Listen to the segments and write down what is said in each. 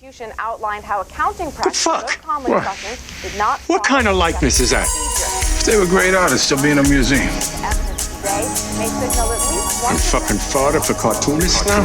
prosecution outlined how accounting practices fuck? of Conley Sessions did not. What kind of likeness is that? If they were great artists, they'll be in a museum. Evidence today may signal at least one. You fucking fodder for cartoonists now?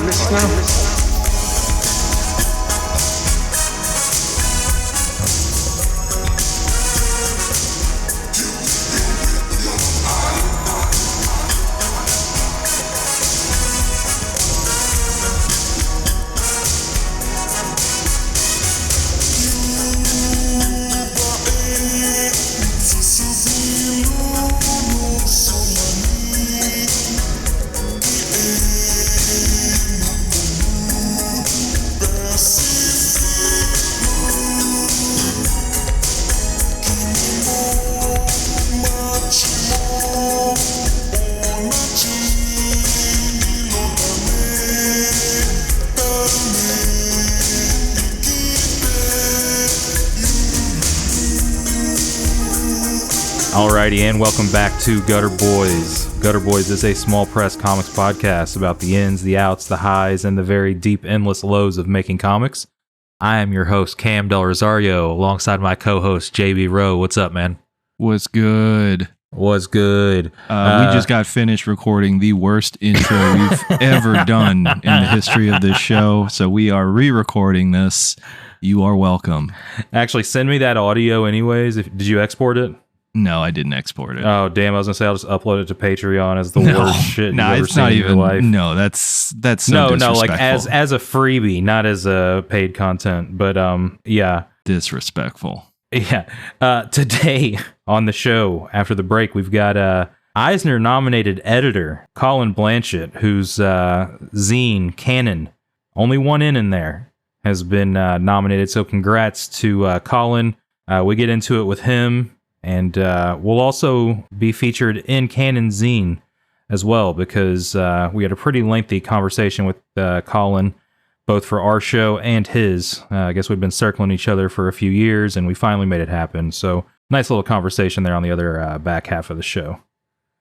Alrighty, and welcome back to Gutter Boys. Gutter Boys is a small press comics podcast about the ins, the outs, the highs, and the very deep, endless lows of making comics. I am your host, Cam Del Rosario, alongside my co-host, JB Rowe. What's up, man? What's good? What's good? We just got finished recording the worst intro we've ever done in the history of this show, so we are re-recording this. You are welcome. Actually, send me that audio anyways. Did you export it? No, I didn't export it. Oh, damn. I was going to say I'll just upload it to Patreon as the worst shit you've ever seen in your life. No, that's so disrespectful. No, like as a freebie, not as a paid content. But yeah. Disrespectful. Yeah. Today on the show, after the break, we've got Eisner nominated editor Colin Blanchette, whose zine, Canon, only one in there, has been nominated. So congrats to Colin. We get into it with him. And we'll also be featured in Canon zine as well, because we had a pretty lengthy conversation with Colin, both for our show and his. I guess we've been circling each other for a few years, and we finally made it happen. So nice little conversation there on the other back half of the show.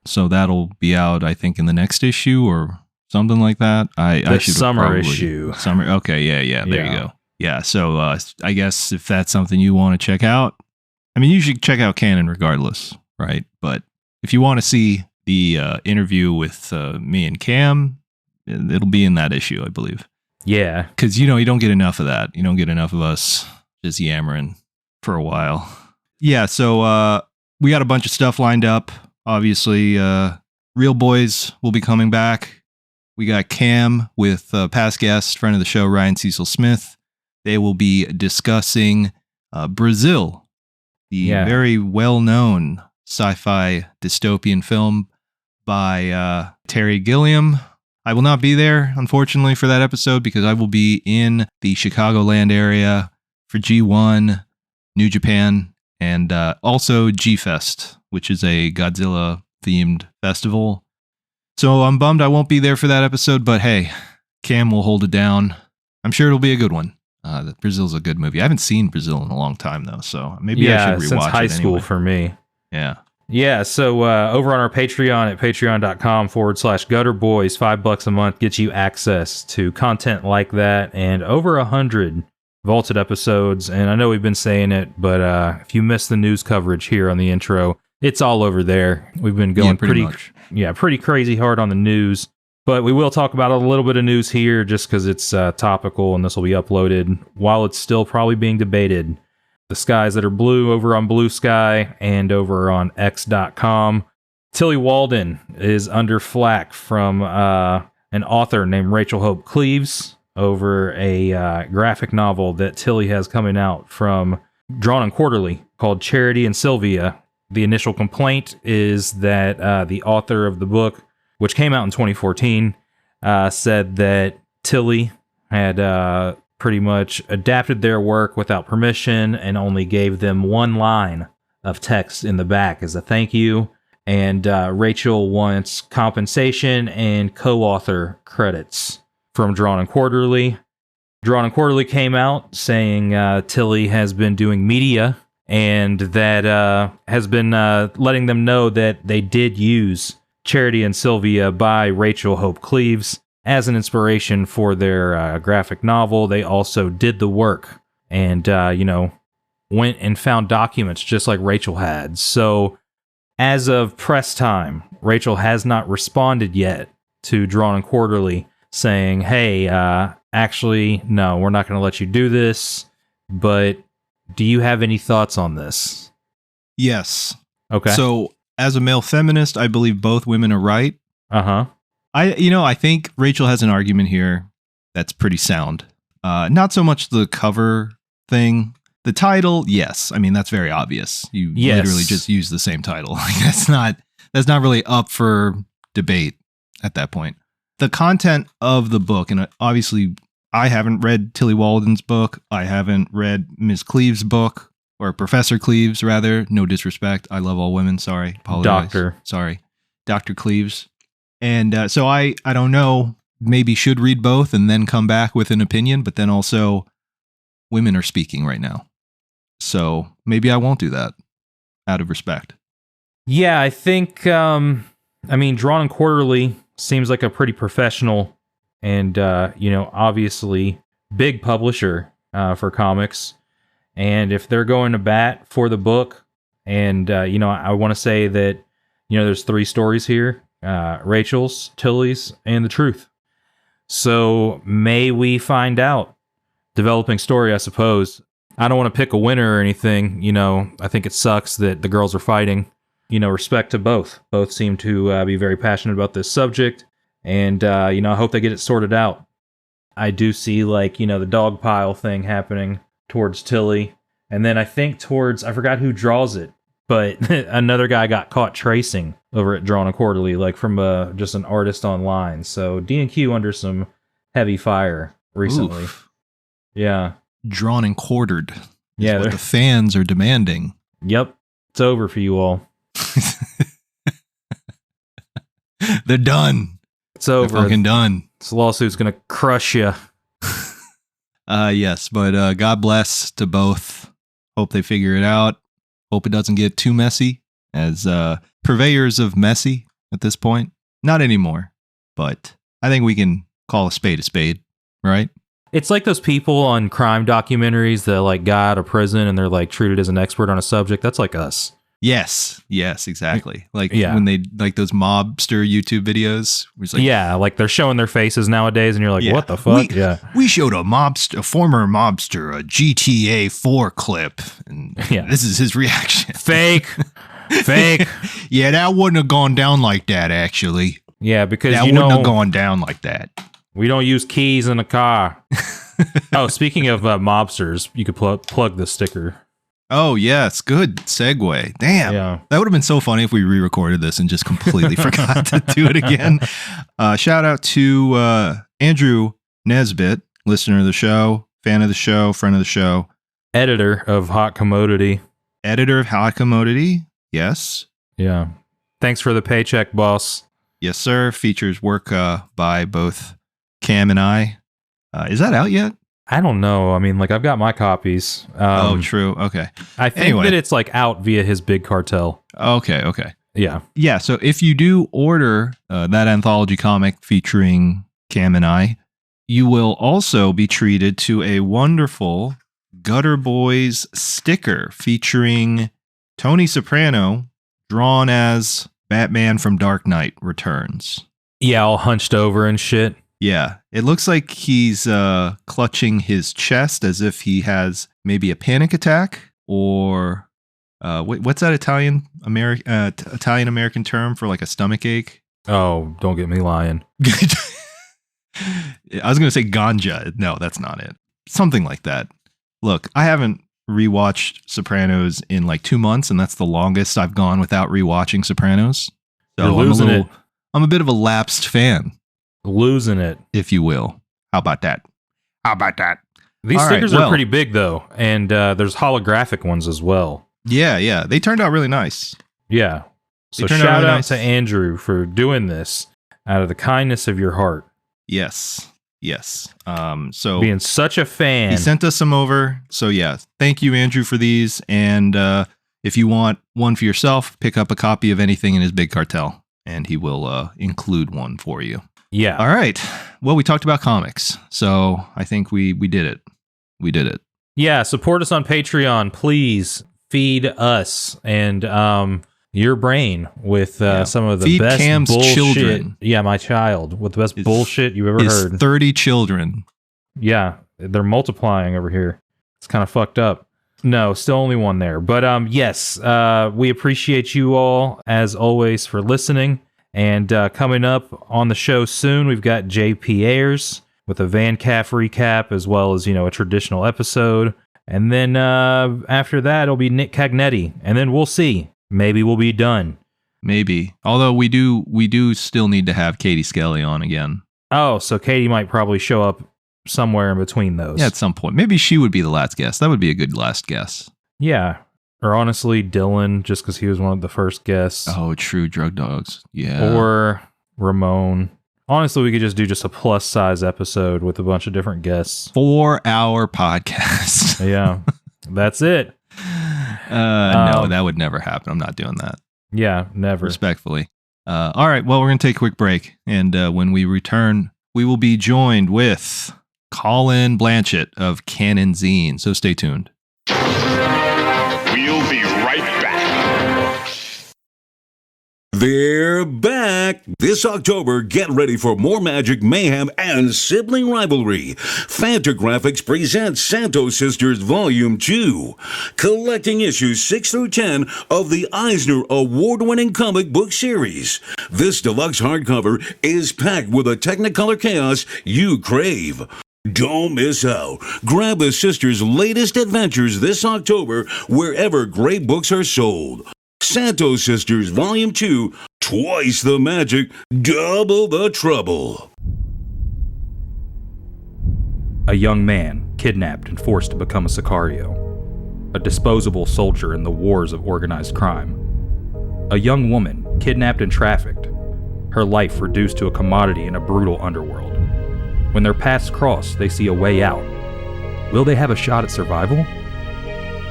So that'll be out, I think, in the next issue or something like that. I should summer issue. Summer. Okay, yeah. There you go. Yeah. So I guess if that's something you want to check out. I mean, you should check out Canon regardless, right? But if you want to see the interview with me and Cam, it'll be in that issue, I believe. Yeah. Because, you don't get enough of that. You don't get enough of us just yammering for a while. Yeah, so we got a bunch of stuff lined up. Obviously, Real Boys will be coming back. We got Cam with past guest, friend of the show, Ryan Cecil Smith. They will be discussing Brazil. The very well-known sci-fi dystopian film by Terry Gilliam. I will not be there, unfortunately, for that episode because I will be in the Chicagoland area for G1, New Japan, and also G-Fest, which is a Godzilla-themed festival. So I'm bummed I won't be there for that episode, but hey, Cam will hold it down. I'm sure it'll be a good one. Brazil's a good movie. I haven't seen Brazil in a long time, though, so maybe I should rewatch it since high school for me. Yeah, so over on our Patreon at patreon.com/gutterboys, $5 a month gets you access to content like that and over 100 vaulted episodes. And I know we've been saying it, but if you missed the news coverage here on the intro, it's all over there. We've been going pretty crazy hard on the news. But we will talk about a little bit of news here just because it's topical and this will be uploaded while it's still probably being debated. The skies that are blue over on Blue Sky and over on X.com. Tilly Walden is under flack from an author named Rachel Hope Cleaves over a graphic novel that Tilly has coming out from Drawn and Quarterly called Charity and Sylvia. The initial complaint is that the author of the book, which came out in 2014, said that Tilly had pretty much adapted their work without permission and only gave them one line of text in the back as a thank you. And Rachel wants compensation and co-author credits from Drawn and Quarterly. Drawn and Quarterly came out saying Tilly has been doing media and that has been letting them know that they did use Charity and Sylvia by Rachel Hope Cleaves. as an inspiration for their graphic novel, they also did the work and, went and found documents just like Rachel had. So as of press time, Rachel has not responded yet to Drawn and Quarterly saying, hey, actually, no, we're not going to let you do this. But do you have any thoughts on this? Yes. Okay. So as a male feminist, I believe both women are right. Uh-huh. I think Rachel has an argument here that's pretty sound. Not so much the cover thing. The title, yes. I mean, that's very obvious. You literally just use the same title. That's not really up for debate at that point. The content of the book, and obviously I haven't read Tilly Walden's book. I haven't read Ms. Cleave's book, or Professor Cleave's, rather. No disrespect. I love all women. Sorry. Apologize. Doctor. Sorry. Dr. Cleave's. And so I don't know, maybe should read both and then come back with an opinion, but then also women are speaking right now. So maybe I won't do that out of respect. Yeah, I think, Drawn and Quarterly seems like a pretty professional and, obviously big publisher for comics. And if they're going to bat for the book, and, I want to say that, there's 3 stories here, Rachel's, Tilly's, and the truth. So may we find out. Developing story, I suppose. I don't want to pick a winner or anything. I think it sucks that the girls are fighting. Respect to both. Both seem to be very passionate about this subject. And, I hope they get it sorted out. I do see, the dog pile thing happening towards Tilly. And then I think I forgot who draws it, but another guy got caught tracing over at Drawn and Quarterly, from just an artist online. So D&Q under some heavy fire recently. Oof. Yeah. Drawn and quartered. Yeah. What the fans are demanding. Yep. It's over for you all. They're done. It's over. They're fucking done. This lawsuit's going to crush you. Yes, but God bless to both. Hope they figure it out. Hope it doesn't get too messy as purveyors of messy at this point. Not anymore, but I think we can call a spade, right? It's like those people on crime documentaries that got out of prison and they're treated as an expert on a subject. That's like us. Yes, exactly. Yeah. When they those mobster YouTube videos. They're showing their faces nowadays and you're like, what the fuck? We showed a former mobster, a GTA 4 clip, and this is his reaction. Fake. Yeah, that wouldn't have gone down like that, actually. Yeah, because that wouldn't have gone down like that. We don't use keys in a car. Oh, speaking of mobsters, you could plug the sticker. Oh, yes. Good segue. Damn. Yeah. That would have been so funny if we re-recorded this and just completely forgot to do it again. Shout out to Andrew Nesbitt, listener of the show, fan of the show, friend of the show. Editor of Hot Commodity. Yes. Yeah. Thanks for the paycheck, boss. Yes, sir. Features work by both Cam and I. Is that out yet? I don't know. I've got my copies. True. Okay. I think that it's out via his big cartel. Okay. Yeah. Yeah. So if you do order that anthology comic featuring Cam and I, you will also be treated to a wonderful Gutter Boys sticker featuring Tony Soprano drawn as Batman from Dark Knight Returns. Yeah, all hunched over and shit. Yeah, it looks like he's clutching his chest as if he has maybe a panic attack or what's that Italian American term for a stomach ache? Oh, don't get me lying. I was going to say ganja. No, that's not it. Something like that. Look, I haven't rewatched Sopranos in 2 months, and that's the longest I've gone without rewatching Sopranos. So You're losing it. I'm a bit of a lapsed fan. Losing it, if you will. How about that? These stickers are pretty big, though, and there's holographic ones as well. Yeah. They turned out really nice. Yeah. So shout out to Andrew for doing this out of the kindness of your heart. Yes. So being such a fan. He sent us some over. So yeah, thank you, Andrew, for these. And if you want one for yourself, pick up a copy of anything in his big cartel, and he will include one for you. Yeah. All right. Well, we talked about comics, so I think we did it. We did it. Yeah, support us on Patreon. Please feed us and your brain with some of the Feed best Cam's bullshit. children. Yeah, my child with the best bullshit you've ever heard. 30 children. Yeah, they're multiplying over here. It's kind of fucked up. No, still only one there. But yes, we appreciate you all, as always, for listening. And coming up on the show soon, we've got JP Ayers with a Van Calf recap, as well as, a traditional episode. And then after that, it'll be Nick Cagnetti. And then we'll see. Maybe we'll be done. Maybe. Although we do still need to have Katie Skelly on again. Oh, so Katie might probably show up somewhere in between those. Yeah, at some point. Maybe she would be the last guest. That would be a good last guess. Yeah. Or honestly, Dylan, just because he was one of the first guests. Oh, true. Drug dogs. Yeah. Or Ramon. Honestly, we could just do a plus size episode with a bunch of different guests. 4-hour podcast. Yeah. That's it. No, that would never happen. I'm not doing that. Yeah, never. Respectfully. All right. Well, we're going to take a quick break. And when we return, we will be joined with Colin Blanchette of Canon Zine. So stay tuned. We'll be right back. They're back. This October, get ready for more magic, mayhem, and sibling rivalry. Fantagraphics presents Santos Sisters Volume 2, collecting issues 6 through 10 of the Eisner award-winning comic book series. This deluxe hardcover is packed with a Technicolor chaos you crave. Don't miss out. Grab the sisters' latest adventures this October wherever great books are sold. Santos Sisters Volume 2, twice the magic, double the trouble. A young man kidnapped and forced to become a Sicario. A disposable soldier in the wars of organized crime. A young woman kidnapped and trafficked. Her life reduced to a commodity in a brutal underworld. When their paths cross, they see a way out. Will they have a shot at survival?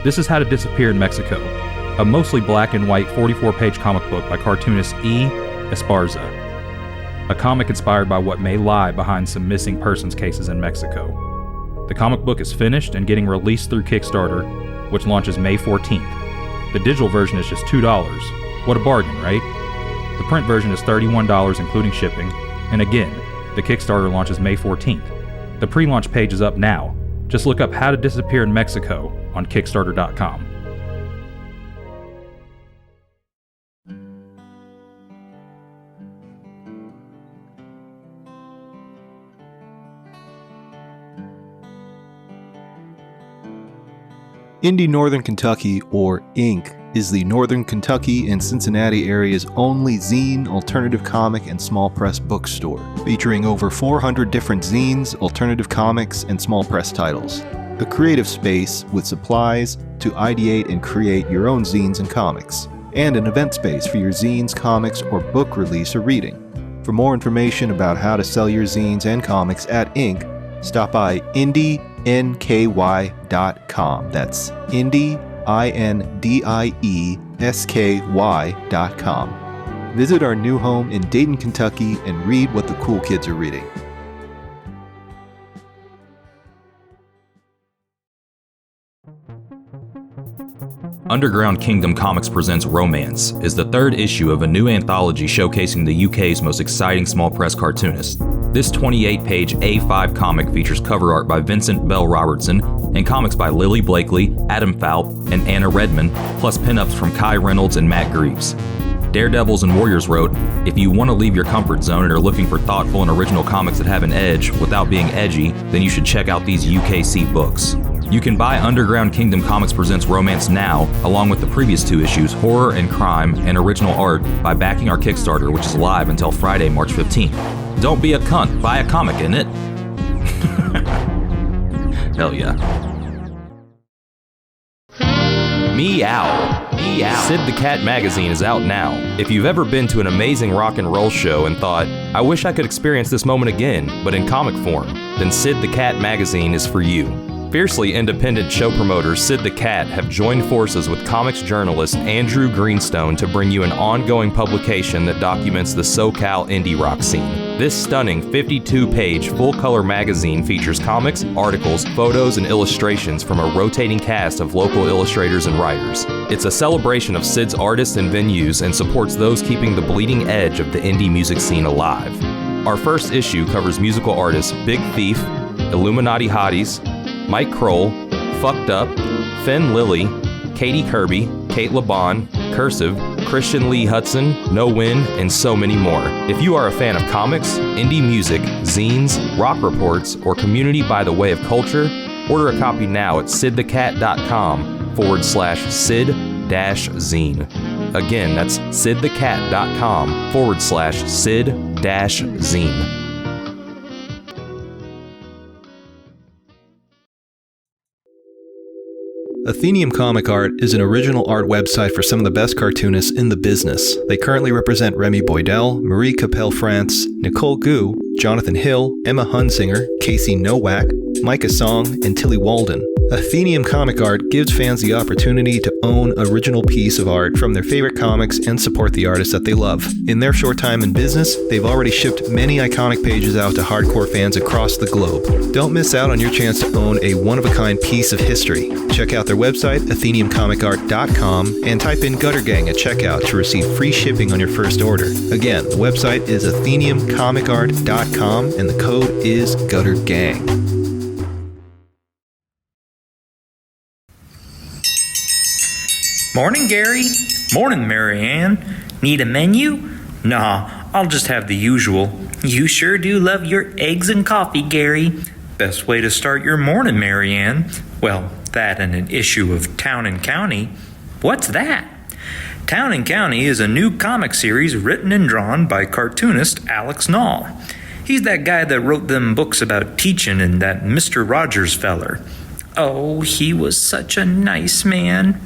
This is How to Disappear in Mexico, a mostly black and white 44-page comic book by cartoonist E. Esparza. A comic inspired by what may lie behind some missing persons cases in Mexico. The comic book is finished and getting released through Kickstarter, which launches May 14th. The digital version is just $2. What a bargain, right? The print version is $31 including shipping, and again, the Kickstarter launches May 14th. The pre-launch page is up now. Just look up How to Disappear in Mexico on Kickstarter.com. Indy Northern Kentucky, or Inc., is the Northern Kentucky and Cincinnati area's only zine, alternative comic, and small press bookstore, featuring over 400 different zines, alternative comics, and small press titles. A creative space with supplies to ideate and create your own zines and comics, and an event space for your zines, comics, or book release or reading. For more information about how to sell your zines and comics at Inc., stop by indynky.com. That's INDIESKY.com. Visit our new home in Dayton, Kentucky, and read what the cool kids are reading. Underground Kingdom Comics Presents Romance is the third issue of a new anthology showcasing the UK's most exciting small press cartoonists. This 28-page A5 comic features cover art by Vincent Bell Robertson and comics by Lily Blakely, Adam Falp, and Anna Redmond, plus pinups from Kai Reynolds and Matt Greaves. Daredevils and Warriors wrote, "If you want to leave your comfort zone and are looking for thoughtful and original comics that have an edge without being edgy, then you should check out these UKC books." You can buy Underground Kingdom Comics Presents Romance now, along with the previous two issues, Horror and Crime, and Original Art, by backing our Kickstarter, which is live until Friday, March 15th. Don't be a cunt, buy a comic, innit? Hell yeah. Meow. Meow. Sid the Cat magazine is out now. If you've ever been to an amazing rock and roll show and thought, I wish I could experience this moment again, but in comic form, then Sid the Cat magazine is for you. Fiercely independent show promoters Sid the Cat have joined forces with comics journalist Andrew Greenstone to bring you an ongoing publication that documents the SoCal indie rock scene. This stunning 52-page full-color magazine features comics, articles, photos, and illustrations from a rotating cast of local illustrators and writers. It's a celebration of Sid's artists and venues and supports those keeping the bleeding edge of the indie music scene alive. Our first issue covers musical artists Big Thief, Illuminati Hotties, Mike Kroll, Fucked Up, Finn Lilly, Katie Kirby, Kate LeBon, Cursive, Christian Lee Hudson, No Win, and so many more. If you are a fan of comics, indie music, zines, rock reports, or community by the way of culture, order a copy now at sidthecat.com/sid-zine. Again, that's sidthecat.com/sid-zine. Athenium Comic Art is an original art website for some of the best cartoonists in the business. They currently represent Remy Boydell, Marie Capelle-France, Nicole Gu, Jonathan Hill, Emma Hunsinger, Casey Nowak, Micah Song, and Tilly Walden. Athenium Comic Art gives fans the opportunity to own an original piece of art from their favorite comics and support the artists that they love. In their short time in business, they've already shipped many iconic pages out to hardcore fans across the globe. Don't miss out on your chance to own a one-of-a-kind piece of history. Check out their website, atheniumcomicart.com, and type in Gutter Gang at checkout to receive free shipping on your first order. Again, the website is atheniumcomicart.com, and the code is Gutter Gang. Morning, Gary. Morning, Marianne. Need a menu? Nah, I'll just have the usual. You sure do love your eggs and coffee, Gary. Best way to start your morning, Marianne. Well, that and an issue of Town and County. What's that? Town and County is a new comic series written and drawn by cartoonist Alex Nall. He's that guy that wrote them books about teaching and that Mr. Rogers feller. Oh, he was such a nice man.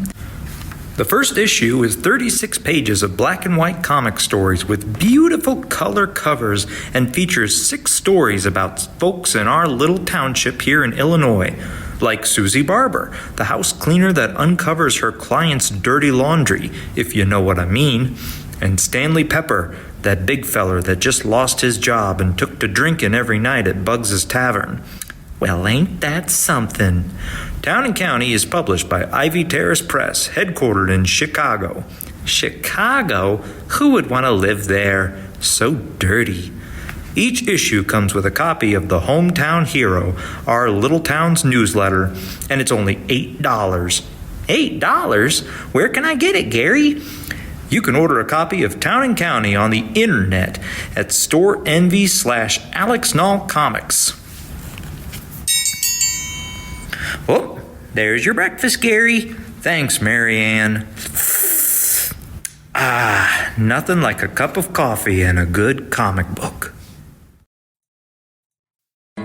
The first issue is 36 pages of black and white comic stories with beautiful color covers and features 6 stories about folks in our little township here in Illinois, like Susie Barber, the house cleaner that uncovers her client's dirty laundry, if you know what I mean, and Stanley Pepper, that big feller that just lost his job and took to drinking every night at Bugs's Tavern. Well, ain't that something? Town and County is published by Ivy Terrace Press, headquartered in Chicago. Chicago? Who would want to live there? So dirty. Each issue comes with a copy of the Hometown Hero, our little town's newsletter, and it's only $8. $8? Where can I get it, Gary? You can order a copy of Town and County on the internet at storeenvy/AlexNallComics. Oh, there's your breakfast, Gary. Thanks, Marianne. Nothing like a cup of coffee and a good comic book.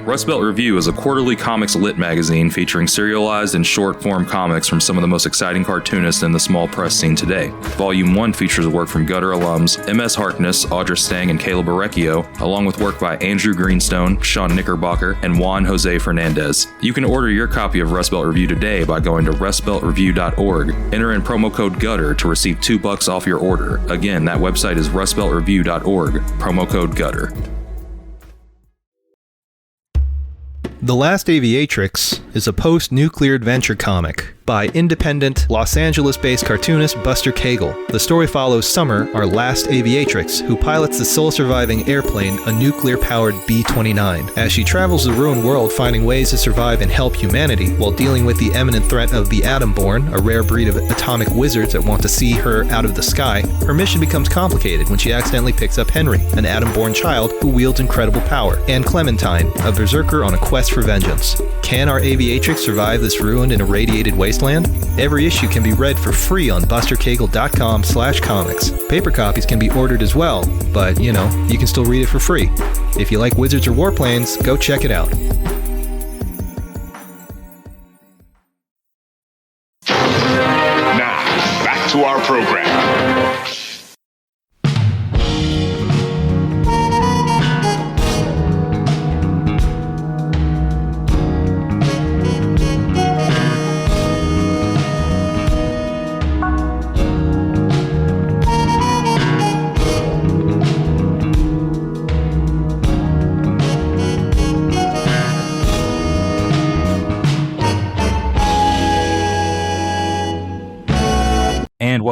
Rust Belt Review is a quarterly comics lit magazine featuring serialized and short-form comics from some of the most exciting cartoonists in the small press scene today. Volume 1 features work from Gutter alums M.S. Harkness, Audra Stang, and Caleb Orecchio, along with work by Andrew Greenstone, Sean Knickerbocker, and Juan Jose Fernandez. You can order your copy of Rust Belt Review today by going to rustbeltreview.org. Enter in promo code GUTTER to receive $2 off your order. Again, that website is rustbeltreview.org, promo code GUTTER. The Last Aviatrix is a post-nuclear adventure comic by independent, Los Angeles-based cartoonist Buster Cagle. The story follows Summer, our last aviatrix, who pilots the sole-surviving airplane, a nuclear-powered B-29. As she travels the ruined world finding ways to survive and help humanity, while dealing with the imminent threat of the Atom-born, a rare breed of atomic wizards that want to see her out of the sky, her mission becomes complicated when she accidentally picks up Henry, an Atom-born child who wields incredible power, and Clementine, a berserker on a quest for vengeance. Can our aviatrix survive this ruined and irradiated wasteland? Every issue can be read for free on bustercagle.com/comics. Paper copies can be ordered as well, but you can still read it for free. If you like wizards or warplanes, go check it out. Now, back to our program.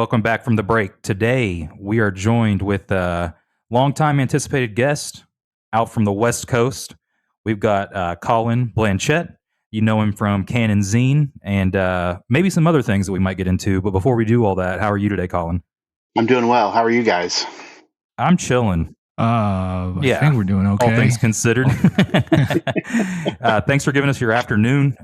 welcome back from the break. Today, we are joined with a long-time anticipated guest out from the West Coast. We've got Colin Blanchette. You know him from Canon zine and maybe some other things that we might get into. But before we do all that, how are you today, Colin? I'm doing well. How are you guys? I'm chilling. I think we're doing okay. All things considered. Thanks for giving us your afternoon.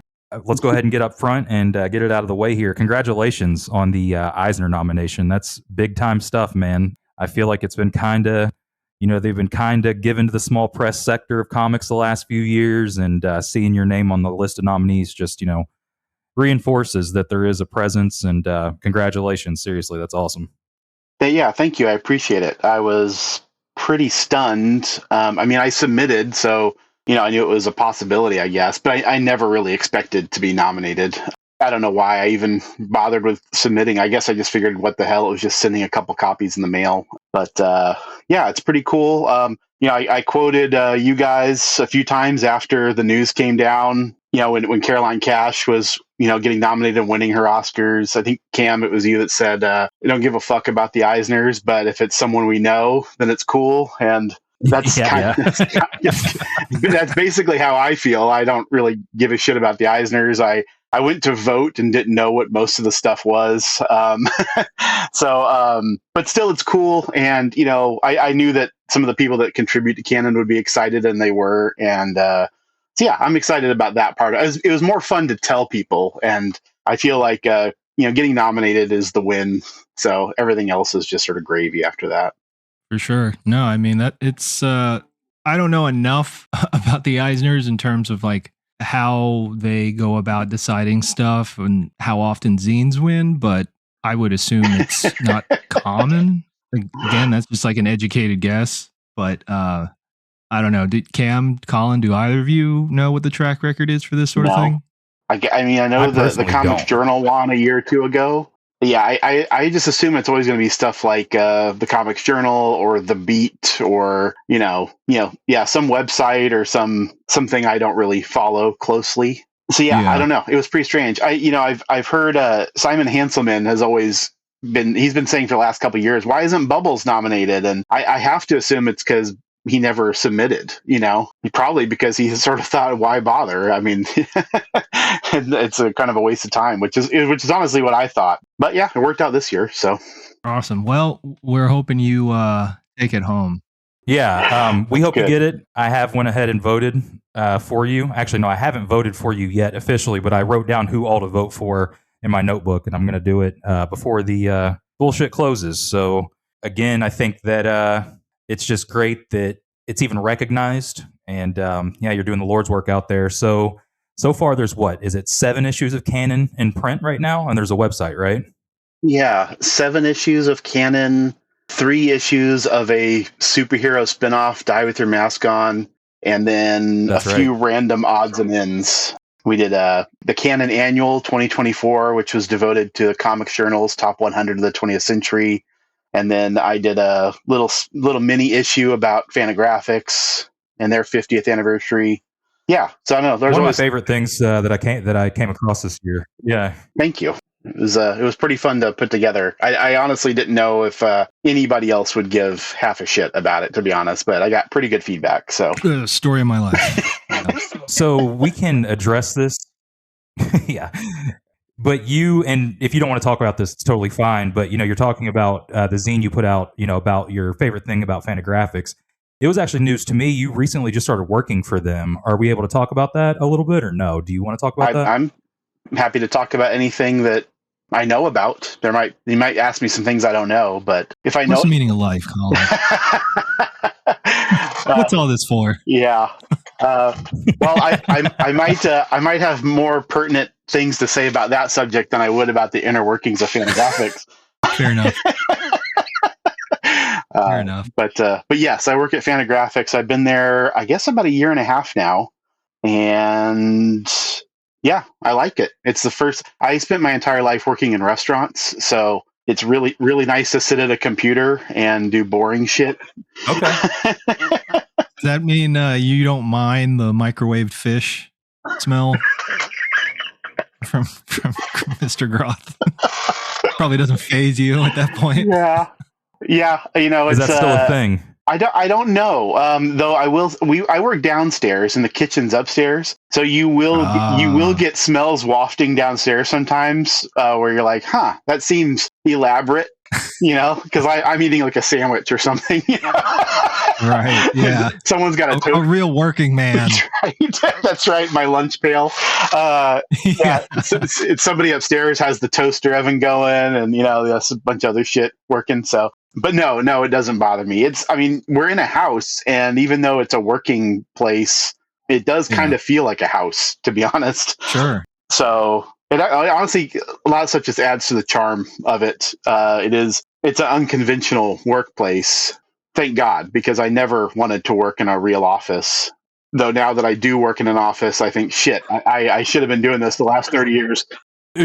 Let's go ahead and get up front and get it out of the way here. Congratulations on the Eisner nomination. That's big time stuff, man. I feel like it's been kind of, they've been kind of given to the small press sector of comics the last few years, and seeing your name on the list of nominees just, reinforces that there is a presence, and congratulations. Seriously, that's awesome. Yeah, thank you. I appreciate it. I was pretty stunned. I submitted, so I knew it was a possibility, I guess, but I never really expected to be nominated. I don't know why I even bothered with submitting. I guess I just figured, what the hell, it was just sending a couple copies in the mail. But yeah, it's pretty cool. I quoted you guys a few times after the news came down. When Caroline Cash was, getting nominated and winning her Oscars. I think, Cam, it was you that said, "We don't give a fuck about the Eisners, but if it's someone we know, then it's cool." And that's that's basically how I feel. I don't really give a shit about the Eisners. I went to vote and didn't know what most of the stuff was. But still, it's cool. And, I knew that some of the people that contribute to Canon would be excited, and they were. And so, yeah, I'm excited about that part. It was more fun to tell people. And I feel like, getting nominated is the win. So everything else is just sort of gravy after that. For sure. No, I mean, that it's, I don't know enough about the Eisners in terms of like how they go about deciding stuff and how often zines win, but I would assume it's not common. Again, that's just like an educated guess, but I don't know. Cam, Colin, do either of you know what the track record is for this sort of thing? I know the Comics Journal won a year or two ago. Yeah, I just assume it's always going to be stuff like the Comics Journal or the Beat or some website or something I don't really follow closely. So yeah, I don't know. It was pretty strange. I've heard Simon Hanselman has always been saying for the last couple of years, why isn't Bubbles nominated? And I have to assume it's because he never submitted, probably because he sort of thought, why bother? I mean, it's a kind of a waste of time, which is honestly what I thought. But yeah, it worked out this year. So awesome. Well, we're hoping you take it home. Yeah, we hope you get it. I have went ahead and voted for you. Actually, no, I haven't voted for you yet officially, but I wrote down who all to vote for in my notebook, and I'm going to do it before the bullshit closes. So again, I think that it's just great that it's even recognized, and you're doing the Lord's work out there. So far, there's is it 7 issues of Canon in print right now, and there's a website, right? Yeah, 7 issues of Canon, 3 issues of a superhero spinoff, Die With Your Mask On, and then a few random odds and ends. We did the Canon Annual 2024, which was devoted to the Comics Journal's Top 100 of the 20th Century. And then I did a little mini issue about Fantagraphics and their 50th anniversary. Yeah, so I don't know. There's one of my favorite things that I came across this year. Yeah, thank you. It was pretty fun to put together. I honestly didn't know if anybody else would give half a shit about it, to be honest, but I got pretty good feedback. So the story of my life. So we can address this. Yeah. But and if you don't want to talk about this, it's totally fine. But, you're talking about the zine you put out, about your favorite thing about Fantagraphics. It was actually news to me. You recently just started working for them. Are we able to talk about that a little bit, or no? Do you want to talk about that? I'm happy to talk about anything that I know about. You might ask me some things I don't know, but if I know... What's the meaning of life, Colin? What's all this for? Yeah. Well, I might have more pertinent things to say about that subject than I would about the inner workings of Fantagraphics. Fair enough. Fair enough. But yes, I work at Fantagraphics. I've been there, I guess, about a year and a half now, and yeah, I like it. It's the first. I spent my entire life working in restaurants, so it's really, really nice to sit at a computer and do boring shit. Okay. Does that mean you don't mind the microwaved fish smell from Mr. Groth? Probably doesn't phase you at that point. Yeah. Yeah. You know, Is it's that still a thing? I don't know. Though I work downstairs and the kitchen's upstairs. So you will get smells wafting downstairs sometimes, where you're like, huh, that seems elaborate, you know, because I'm eating like a sandwich or something. You know? Right. Yeah. Someone's got a real working man. That's right. That's right. My lunch pail. It's somebody upstairs has the toaster oven going, and you know, there's a bunch of other shit working. So, but no, it doesn't bother me. I mean, we're in a house, and even though it's a working place, it does kind of feel like a house, to be honest. Sure. So, honestly, a lot of stuff just adds to the charm of it. It's an unconventional workplace. Thank God, because I never wanted to work in a real office. Though now that I do work in an office, I think, shit, I should have been doing this the last 30 years.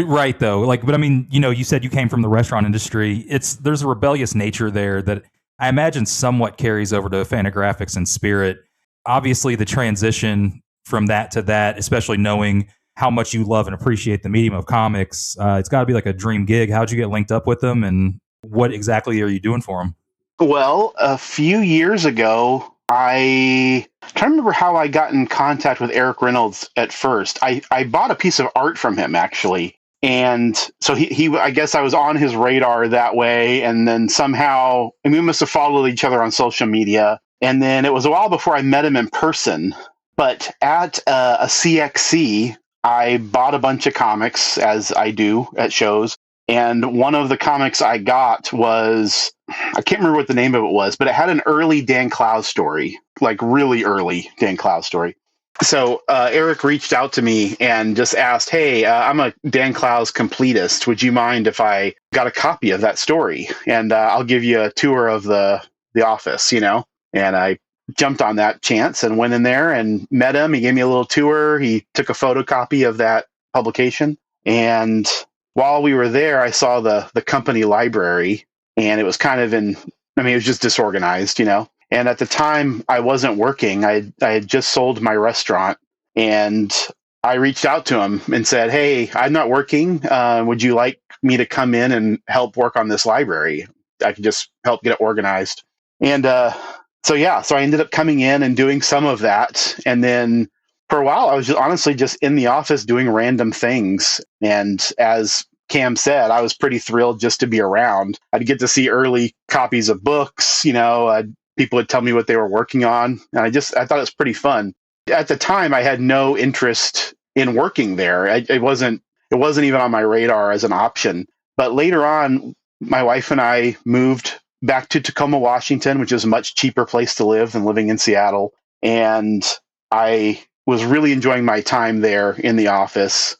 Right, though. Like, but I mean, you know, you said you came from the restaurant industry. There's a rebellious nature there that I imagine somewhat carries over to Fantagraphics and Spirit. Obviously, the transition from that to that, especially knowing how much you love and appreciate the medium of comics, it's got to be like a dream gig. How'd you get linked up with them, and what exactly are you doing for them? Well, a few years ago, I trying to remember how I got in contact with Eric Reynolds at first. I bought a piece of art from him, actually. And so he I guess I was on his radar that way. And then somehow, and we must have followed each other on social media. And then it was a while before I met him in person. But at a CXC, I bought a bunch of comics, as I do at shows. And one of the comics I got was, I can't remember what the name of it was, but it had an early Dan Clowes story, like really early Dan Clowes story. So Eric reached out to me and just asked, hey, I'm a Dan Clowes completist. Would you mind if I got a copy of that story? And I'll give you a tour of the office, you know? And I jumped on that chance and went in there and met him. He gave me a little tour. He took a photocopy of that publication. And while we were there, I saw the company library, and it was kind of it was just disorganized, you know? And at the time I wasn't working. I had just sold my restaurant, and I reached out to him and said, hey, I'm not working. Would you like me to come in and help work on this library? I could just help get it organized. And so I ended up coming in and doing some of that. And then for a while, I was honestly just in the office doing random things. And as Cam said, I was pretty thrilled just to be around. I'd get to see early copies of books, you know, people would tell me what they were working on. And I thought it was pretty fun. At the time, I had no interest in working there. It wasn't even on my radar as an option. But later on, my wife and I moved back to Tacoma, Washington, which is a much cheaper place to live than living in Seattle. And I was really enjoying my time there in the office.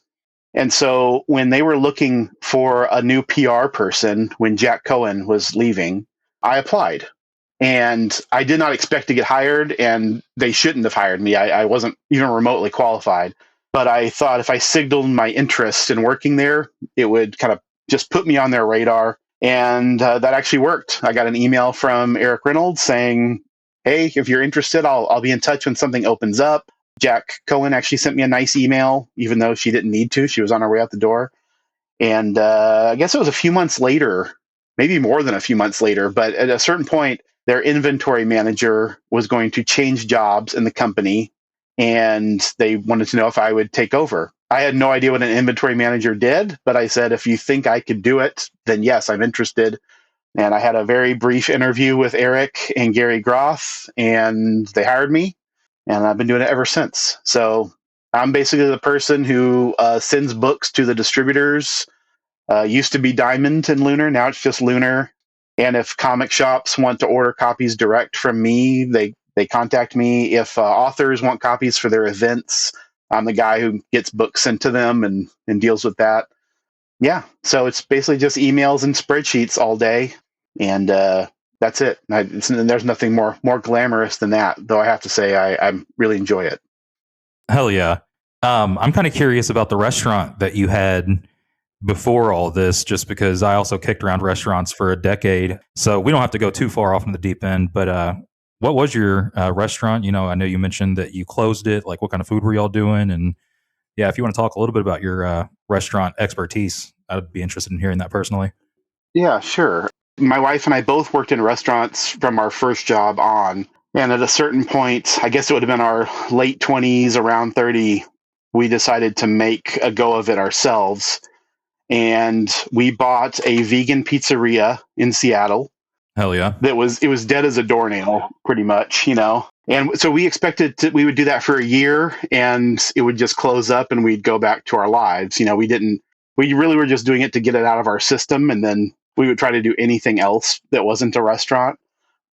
And so when they were looking for a new PR person, when Jack Cohen was leaving, I applied. And I did not expect to get hired, and they shouldn't have hired me. I wasn't even remotely qualified. But I thought if I signaled my interest in working there, it would kind of just put me on their radar. And that actually worked. I got an email from Eric Reynolds saying, hey, if you're interested, I'll be in touch when something opens up. Jack Cohen actually sent me a nice email, even though she didn't need to. She was on her way out the door. And I guess it was a few months later, maybe more than a few months later, but at a certain point, their inventory manager was going to change jobs in the company, and they wanted to know if I would take over. I had no idea what an inventory manager did, but I said, if you think I could do it, then yes, I'm interested. And I had a very brief interview with Eric and Gary Groth, and they hired me. And I've been doing it ever since. So I'm basically the person who sends books to the distributors. Used to be Diamond and Lunar. Now it's just Lunar. And if comic shops want to order copies direct from me, they contact me. If authors want copies for their events, I'm the guy who gets books sent to them and deals with that. Yeah. So it's basically just emails and spreadsheets all day. And that's it. There's nothing more glamorous than that, though I have to say I really enjoy it. Hell yeah. I'm kind of curious about the restaurant that you had before all this, just because I also kicked around restaurants for a decade. So we don't have to go too far off in the deep end, but what was your restaurant? You know, I know you mentioned that you closed it. Like, what kind of food were y'all doing? And yeah, if you want to talk a little bit about your restaurant expertise, I'd be interested in hearing that personally. Yeah, sure. My wife and I both worked in restaurants from our first job on. And at a certain point, I guess it would have been our late 20s, around 30, we decided to make a go of it ourselves. And we bought a vegan pizzeria in Seattle. Hell yeah. It was dead as a doornail, pretty much, you know. And so we expected we would do that for a year and it would just close up and we'd go back to our lives. You know, we really were just doing it to get it out of our system, and then we would try to do anything else that wasn't a restaurant.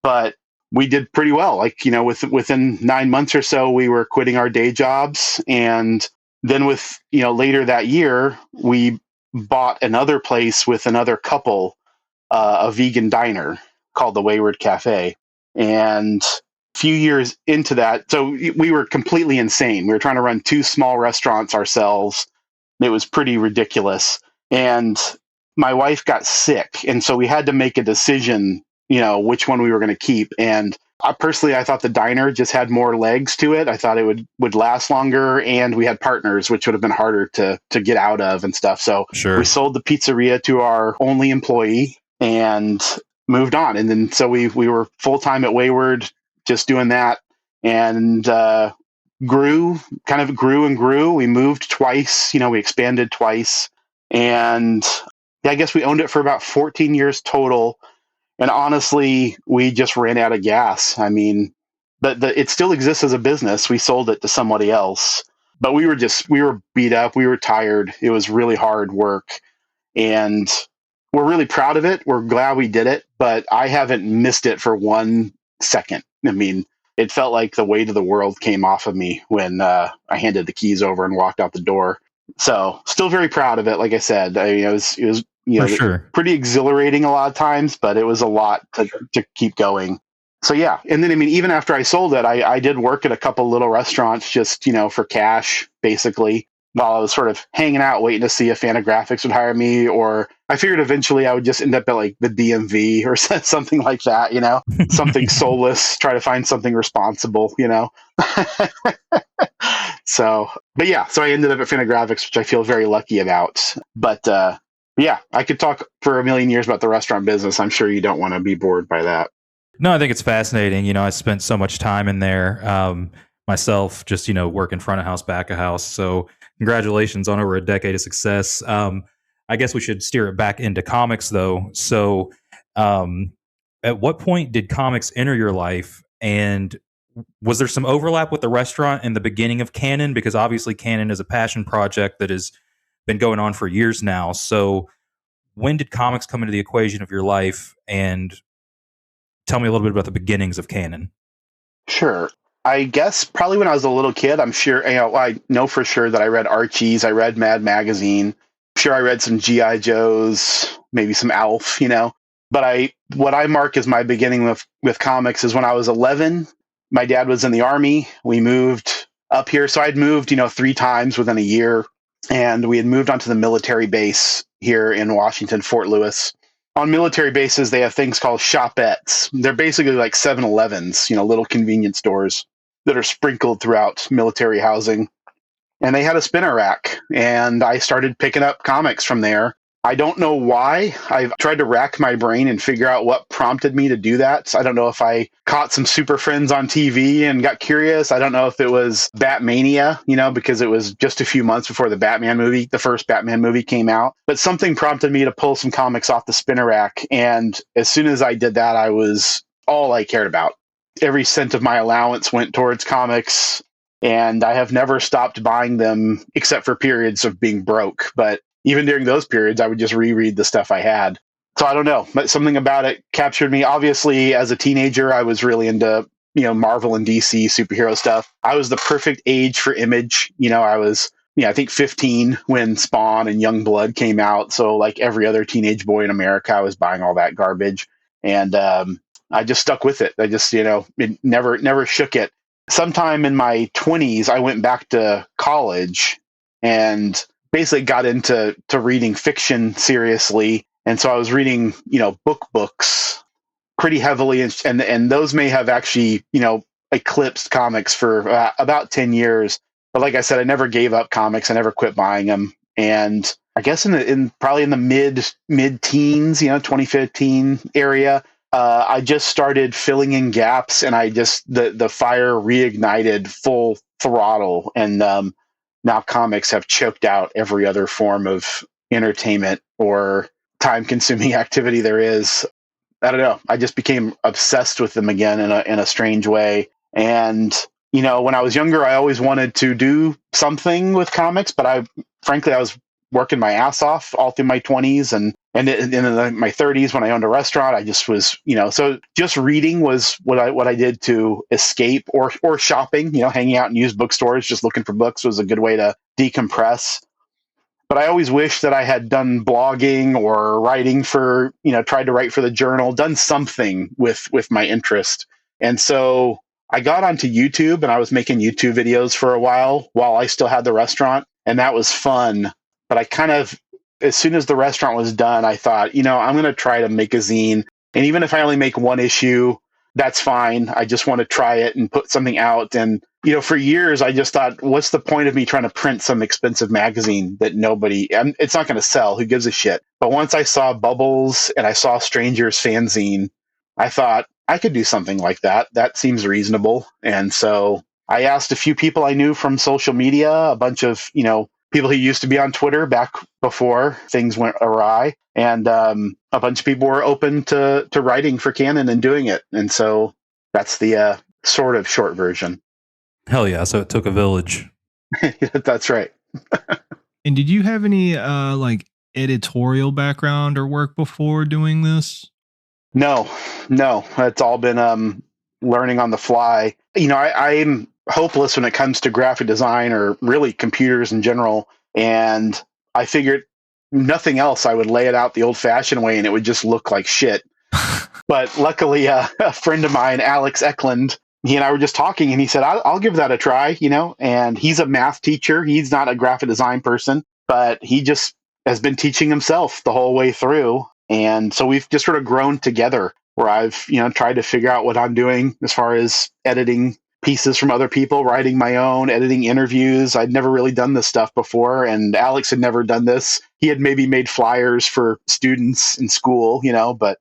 But we did pretty well. Like, you know, within 9 months or so, we were quitting our day jobs. And then later that year, we bought another place with another couple, a vegan diner called the Wayward Cafe. And a few years into that, so we were completely insane. We were trying to run 2 small restaurants ourselves. It was pretty ridiculous. And my wife got sick. And so we had to make a decision, you know, which one we were going to keep. And I thought the diner just had more legs to it. I thought it would last longer, and we had partners, which would have been harder to get out of and stuff. So Sure. we sold the pizzeria to our only employee and moved on. And then so we were full time at Wayward, just doing that, and grew and grew. We moved twice, you know, we expanded twice, and I guess we owned it for about 14 years total. And honestly, we just ran out of gas. I mean, but it still exists as a business. We sold it to somebody else, but we were beat up. We were tired. It was really hard work, and we're really proud of it. We're glad we did it, but I haven't missed it for 1 second. I mean, it felt like the weight of the world came off of me when I handed the keys over and walked out the door. So still very proud of it. Like I said, it was, you know, sure. pretty exhilarating a lot of times, but it was a lot to keep going. So yeah. And then, I mean, even after I sold it, I did work at a couple little restaurants just, you know, for cash, basically, while I was sort of hanging out, waiting to see if Fantagraphics would hire me, or I figured eventually I would just end up at like the DMV or something like that, you know, something soulless, try to find something responsible, you know. So I ended up at Fantagraphics, which I feel very lucky about. But yeah, I could talk for a million years about the restaurant business. I'm sure you don't want to be bored by that. No, I think it's fascinating. You know, I spent so much time in there myself, just, you know, working front of house, back of house. So congratulations on over a decade of success. I guess we should steer it back into comics, though. So at what point did comics enter your life? And was there some overlap with the restaurant in the beginning of Canon? Because obviously Canon is a passion project that has been going on for years now. So when did comics come into the equation of your life? And tell me a little bit about the beginnings of Canon. Sure. I guess probably when I was a little kid, I'm sure, you know, I know for sure that I read Archie's, I read Mad Magazine. I'm sure I read some G.I. Joes, maybe some Alf, you know. But what I mark as my beginning with comics is when I was 11. My dad was in the Army. We moved up here. So I'd moved, you know, 3 times within a year. And we had moved onto the military base here in Washington, Fort Lewis. On military bases, they have things called shopettes. They're basically like 7-Elevens, you know, little convenience stores that are sprinkled throughout military housing. And they had a spinner rack, and I started picking up comics from there. I don't know why. I've tried to rack my brain and figure out what prompted me to do that. I don't know if I caught some Super Friends on TV and got curious. I don't know if it was Batmania, you know, because it was just a few months before the first Batman movie came out. But something prompted me to pull some comics off the spinner rack. And as soon as I did that, I was all I cared about. Every cent of my allowance went towards comics, and I have never stopped buying them except for periods of being broke. But even during those periods, I would just reread the stuff I had. So I don't know, but something about it captured me. Obviously, as a teenager, I was really into, you know, Marvel and DC superhero stuff. I was the perfect age for Image. You know, I was, I think 15 when Spawn and Youngblood came out. So like every other teenage boy in America, I was buying all that garbage. And I just stuck with it. I just, it never shook it. Sometime in my 20s, I went back to college and basically got into reading fiction seriously. And so I was reading, books pretty heavily. And those may have actually, eclipsed comics for about 10 years. But like I said, I never gave up comics. I never quit buying them. And I guess probably in the mid teens, 2015 area. I just started filling in gaps, and the fire reignited full throttle, and now comics have choked out every other form of entertainment or time-consuming activity there is. I don't know. I just became obsessed with them again in a strange way. And when I was younger, I always wanted to do something with comics, but frankly, I was working my ass off all through my 20s and in my 30s when I owned a restaurant. I just was, so just reading was what I did to escape, or shopping, hanging out in used bookstores, just looking for books was a good way to decompress. But I always wished that I had done blogging or writing for, tried to write for the journal, done something with my interest. And so I got onto YouTube, and I was making YouTube videos for a while I still had the restaurant, and that was fun. But I kind of, as soon as the restaurant was done, I thought, I'm going to try to make a zine. And even if I only make one issue, that's fine. I just want to try it and put something out. And, for years, I just thought, what's the point of me trying to print some expensive magazine that it's not going to sell. Who gives a shit? But once I saw Bubbles and I saw Stranger's fanzine, I thought I could do something like that. That seems reasonable. And so I asked a few people I knew from social media, a bunch of, people who used to be on Twitter back before things went awry. And a bunch of people were open to writing for Canon and doing it. And so that's the sort of short version. Hell yeah. So it took a village. That's right. And did you have any editorial background or work before doing this? No. It's all been learning on the fly. I'm hopeless when it comes to graphic design or really computers in general. And I figured nothing else, I would lay it out the old fashioned way and it would just look like shit. But luckily, a friend of mine, Alex Eklund, he and I were just talking, and he said, I'll give that a try, and he's a math teacher. He's not a graphic design person, but he just has been teaching himself the whole way through. And so we've just sort of grown together, where I've, tried to figure out what I'm doing as far as editing pieces from other people, writing my own, editing interviews. I'd never really done this stuff before, and Alex had never done this. He had maybe made flyers for students in school, but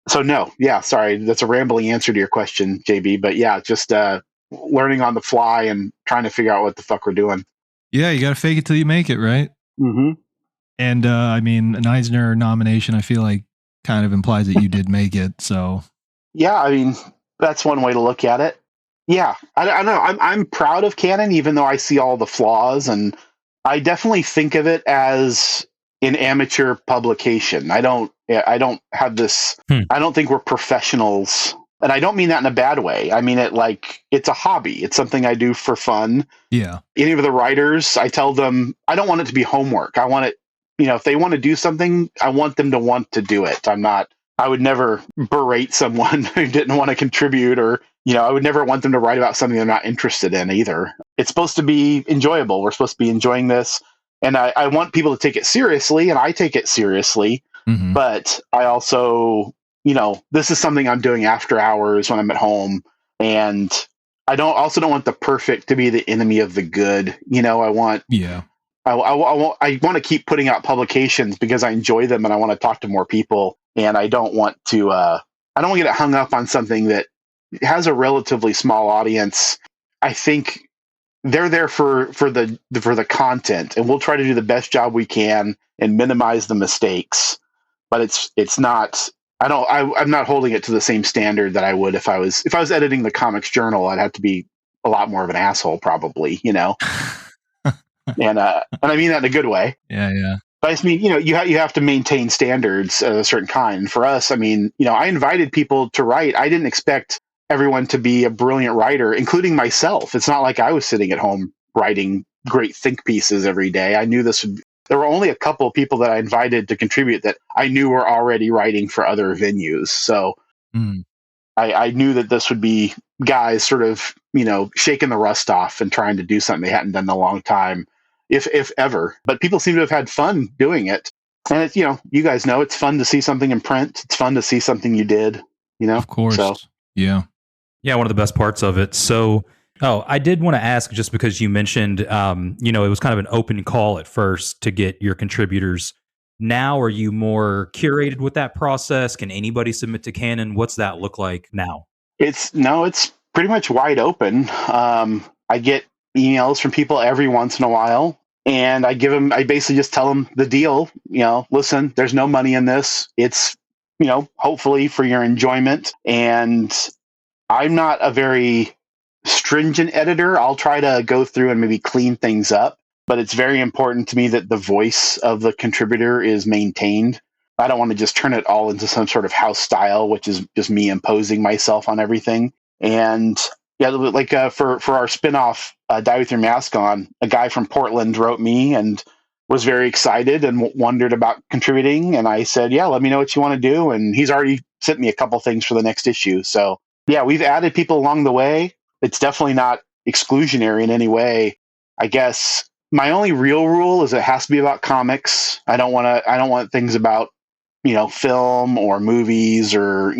so no, yeah, sorry, that's a rambling answer to your question, JB. But yeah, just learning on the fly and trying to figure out what the fuck we're doing. Yeah, you got to fake it till you make it, right? Mm-hmm. And an Eisner nomination, I feel like kind of implies that you did make it. So yeah, that's one way to look at it. Yeah, I don't know. I'm proud of Canon, even though I see all the flaws, and I definitely think of it as an amateur publication. I don't have this. I don't think we're professionals, and I don't mean that in a bad way. I mean it like it's a hobby. It's something I do for fun. Yeah. Any of the writers, I tell them I don't want it to be homework. I want it. If they want to do something, I want them to want to do it. I would never berate someone who didn't want to contribute, or I would never want them to write about something they're not interested in either. It's supposed to be enjoyable. We're supposed to be enjoying this. And I want people to take it seriously, and I take it seriously. Mm-hmm. But I also, this is something I'm doing after hours when I'm at home. And I don't want the perfect to be the enemy of the good. I want to keep putting out publications because I enjoy them and I want to talk to more people. And I don't want to get it hung up on something that has a relatively small audience. I think they're there for the content, and we'll try to do the best job we can and minimize the mistakes. But it's not. I'm not holding it to the same standard that I would if I was editing the Comics Journal. I'd have to be a lot more of an asshole, probably. And I mean that in a good way. Yeah. But I just mean, you have to maintain standards of a certain kind. For us, I invited people to write. I didn't expect everyone to be a brilliant writer, including myself. It's not like I was sitting at home writing great think pieces every day. I knew there were only a couple of people that I invited to contribute that I knew were already writing for other venues. So I knew that this would be guys sort of, shaking the rust off and trying to do something they hadn't done in a long time, if ever. But people seem to have had fun doing it. And it's, you guys know it's fun to see something in print. It's fun to see something you did, Of course. So, yeah. Yeah, one of the best parts of it. So Oh, I did want to ask, just because you mentioned, it was kind of an open call at first to get your contributors. Now, are you more curated with that process? Can anybody submit to Canon? What's that look like now? It's pretty much wide open. I get emails from people every once in a while, and I basically just tell them the deal. Listen, there's no money in this. It's, hopefully for your enjoyment. And I'm not a very stringent editor. I'll try to go through and maybe clean things up, but it's very important to me that the voice of the contributor is maintained. I don't want to just turn it all into some sort of house style, which is just me imposing myself on everything. And yeah, like for our spinoff, Die With Your Mask On, a guy from Portland wrote me and was very excited and wondered about contributing. And I said, yeah, let me know what you want to do. And he's already sent me a couple things for the next issue. So yeah, we've added people along the way. It's definitely not exclusionary in any way. I guess my only real rule is it has to be about comics. I don't want things about, film or movies or,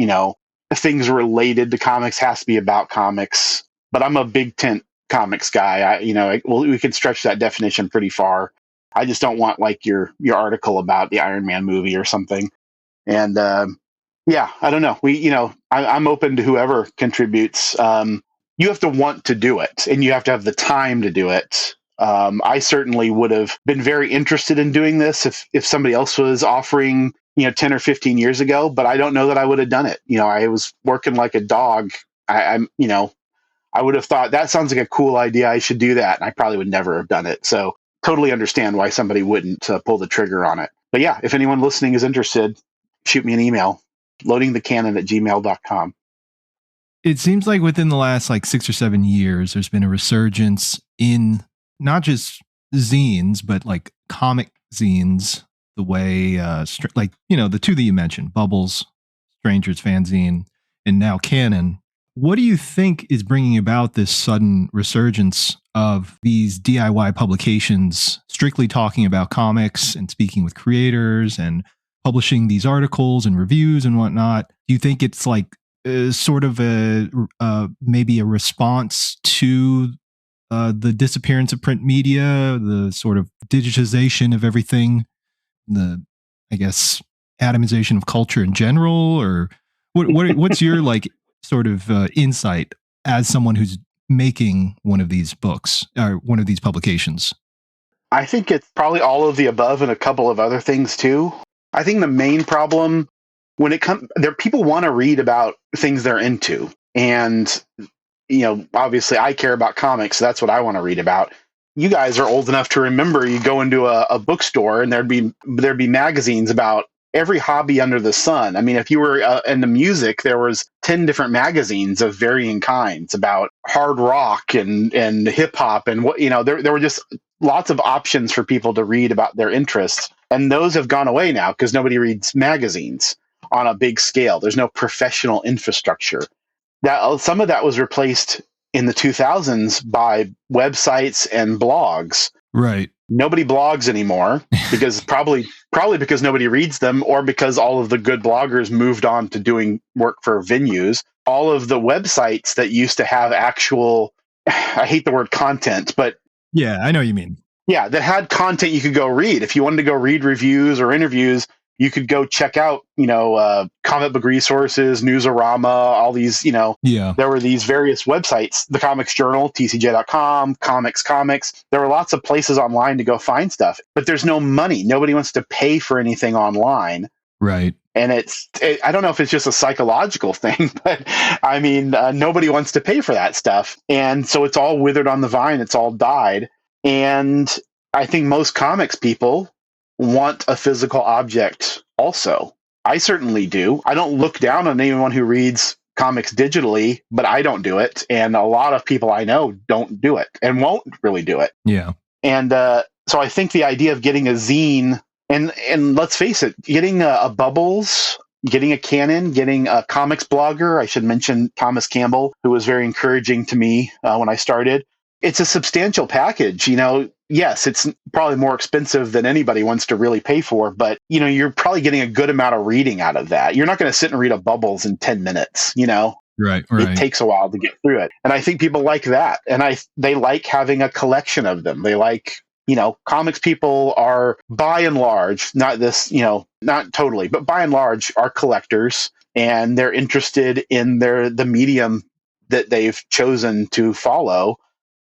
things related to comics. Has to be about comics. But I'm a big tent comics guy. We could stretch that definition pretty far. I just don't want like your article about the Iron Man movie or something. And yeah, I don't know. I'm open to whoever contributes. You have to want to do it, and you have to have the time to do it. I certainly would have been very interested in doing this if somebody else was offering, 10 or 15 years ago, but I don't know that I would have done it. I was working like a dog. I would have thought that sounds like a cool idea. I should do that. And I probably would never have done it. So totally understand why somebody wouldn't pull the trigger on it. But yeah, if anyone listening is interested, shoot me an email, loadingthecanon@gmail.com. It seems like within the last 6 or 7 years, there's been a resurgence in not just zines, but comic zines, the way, the two that you mentioned, Bubbles, Stranger's Fanzine, and now Canon. What do you think is bringing about this sudden resurgence of these DIY publications strictly talking about comics and speaking with creators and publishing these articles and reviews and whatnot? Do you think it's sort of maybe a response to the disappearance of print media, the sort of digitization of everything, the, I guess, atomization of culture in general? Or what's your sort of insight as someone who's making one of these books or one of these publications? I think it's probably all of the above and a couple of other things too. I think the main problem when it comes there, people want to read about things they're into. And, obviously I care about comics. So that's what I want to read about. You guys are old enough to remember you go into a bookstore and there'd be magazines about every hobby under the sun. I mean, if you were into music, there was 10 different magazines of varying kinds about hard rock and hip hop and what, there were just lots of options for people to read about their interests. And those have gone away now because nobody reads magazines on a big scale. There's no professional infrastructure. Some of that was replaced in the 2000s by websites and blogs. Right. Nobody blogs anymore because probably because nobody reads them, or because all of the good bloggers moved on to doing work for venues. All of the websites that used to have actual, I hate the word content, but yeah, I know what you mean. Yeah, that had content you could go read. If you wanted to go read reviews or interviews, you could go check out, comic book resources, Newsarama, all these, there were these various websites, the Comics Journal, tcj.com, Comics. There were lots of places online to go find stuff, but there's no money. Nobody wants to pay for anything online. Right. And I don't know if it's just a psychological thing, but I mean, nobody wants to pay for that stuff. And so it's all withered on the vine. It's all died. And I think most comics people want a physical object also. I certainly do. I don't look down on anyone who reads comics digitally, but I don't do it. And a lot of people I know don't do it and won't really do it. Yeah. And so I think the idea of getting a zine, and let's face it, getting a Bubbles, getting a Canon, getting a comics blogger, I should mention Thomas Campbell, who was very encouraging to me when I started. It's a substantial package. Yes, it's probably more expensive than anybody wants to really pay for, but you're probably getting a good amount of reading out of that. You're not going to sit and read a Bubbles in 10 minutes, Right. It takes a while to get through it. And I think people like that. And they like having a collection of them. They like, comics people are by and large, not this, not totally, but by and large are collectors, and they're interested in the medium that they've chosen to follow.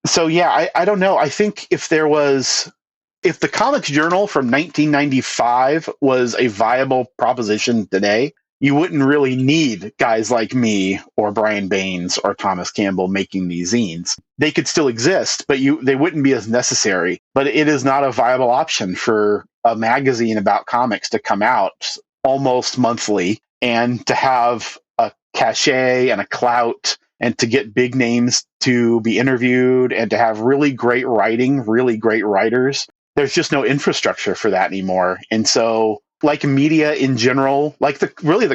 So yeah, I don't know. I think if the Comics Journal from 1995 was a viable proposition today, you wouldn't really need guys like me or Brian Baines or Thomas Campbell making these zines. They could still exist, but they wouldn't be as necessary. But it is not a viable option for a magazine about comics to come out almost monthly and to have a cachet and a clout and to get big names to be interviewed and to have really great writing, really great writers. There's just no infrastructure for that anymore. And so, like media in general, like the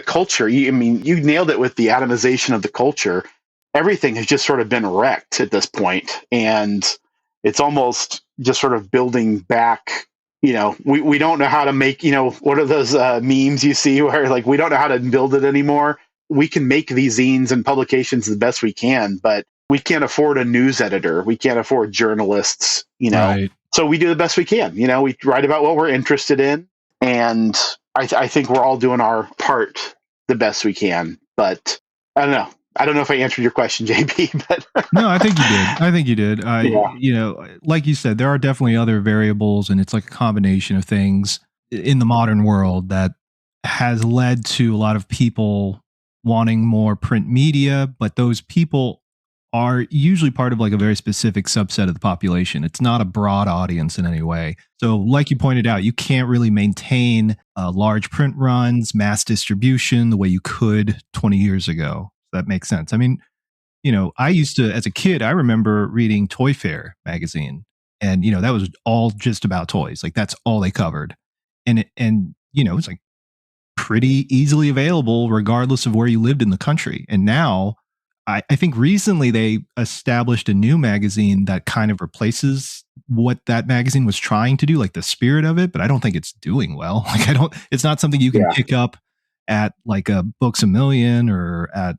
culture, you nailed it with the atomization of the culture. Everything has just sort of been wrecked at this point, and it's almost just sort of building back. We don't know how to make, what are those memes you see where like we don't know how to build it anymore. We can make these zines and publications the best we can, but we can't afford a news editor. We can't afford journalists, Right. So we do the best we can. We write about what we're interested in. And I think we're all doing our part the best we can. But I don't know. I don't know if I answered your question, JP. But No, I think you did. Like you said, there are definitely other variables, and it's like a combination of things in the modern world that has led to a lot of people wanting more print media, but those people are usually part of like a very specific subset of the population. It's not a broad audience in any way. So like you pointed out, you can't really maintain large print runs, mass distribution the way you could 20 years ago. That makes sense. I mean, I used to, as a kid, I remember reading Toy Fair magazine, and, that was all just about toys. Like that's all they covered. And it's like pretty easily available regardless of where you lived in the country. And now I think recently they established a new magazine that kind of replaces what that magazine was trying to do, like the spirit of it, but I don't think it's doing well. Like it's not something you can pick up at like a Books A Million or at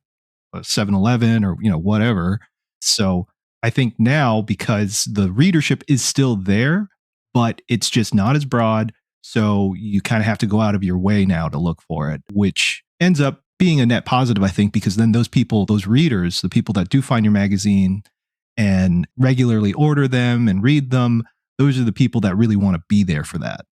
a 7-Eleven or, whatever. So I think now, because the readership is still there, but it's just not as broad. So you kind of have to go out of your way now to look for it, which ends up being a net positive, I think, because then those people, those readers, the people that do find your magazine and regularly order them and read them, those are the people that really want to be there for that.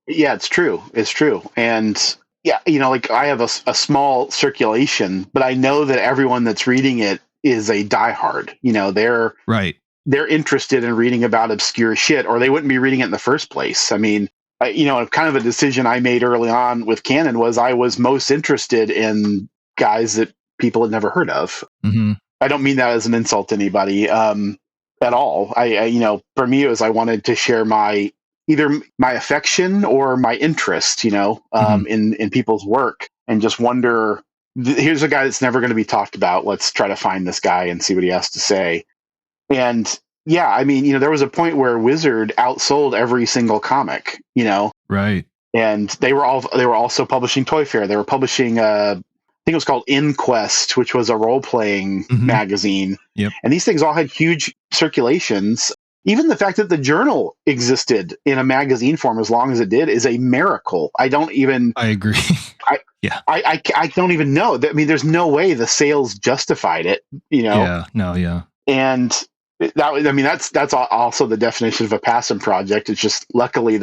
Yeah, it's true. It's true. And yeah, like I have a small circulation, but I know that everyone that's reading it is a diehard. They're right. They're interested in reading about obscure shit, or they wouldn't be reading it in the first place. I mean, kind of a decision I made early on with Canon was I was most interested in guys that people had never heard of. Mm-hmm. I don't mean that as an insult to anybody at all. For me, it was I wanted to share either my affection or my interest, in people's work, and just wonder, here's a guy that's never going to be talked about. Let's try to find this guy and see what he has to say. And yeah, I mean, there was a point where Wizard outsold every single comic, Right. And they were also publishing Toy Fair. They were publishing, I think it was called Inquest, which was a role-playing magazine. Yep. And these things all had huge circulations. Even the fact that the Journal existed in a magazine form as long as it did is a miracle. I agree. I don't even know. I mean, there's no way the sales justified it, Yeah. No. Yeah. And that's also the definition of a passion project. It's just luckily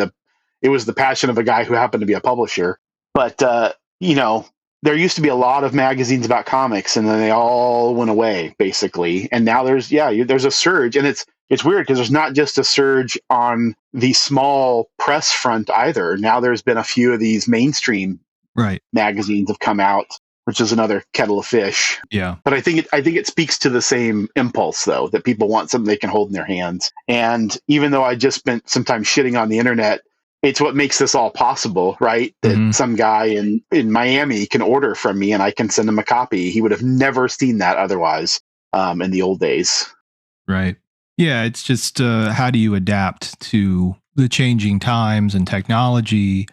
it was the passion of a guy who happened to be a publisher. But there used to be a lot of magazines about comics, and then they all went away basically. And now there's a surge, and it's weird because there's not just a surge on the small press front either. Now there's been a few of these mainstream magazines have come out, which is another kettle of fish. Yeah. But I think it speaks to the same impulse, though, that people want something they can hold in their hands. And even though I just spent some time shitting on the internet, it's what makes this all possible, right? That some guy in Miami can order from me and I can send him a copy. He would have never seen that otherwise in the old days. Right. Yeah. It's just how do you adapt to the changing times and technology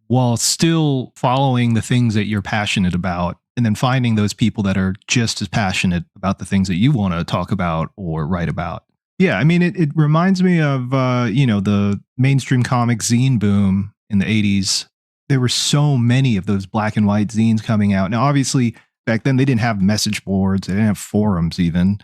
while still following the things that you're passionate about and then finding those people that are just as passionate about the things that you want to talk about or write about. Yeah, I mean, it reminds me of, the mainstream comic zine boom in the 80s. There were so many of those black and white zines coming out. Now, obviously, back then they didn't have message boards. They didn't have forums even.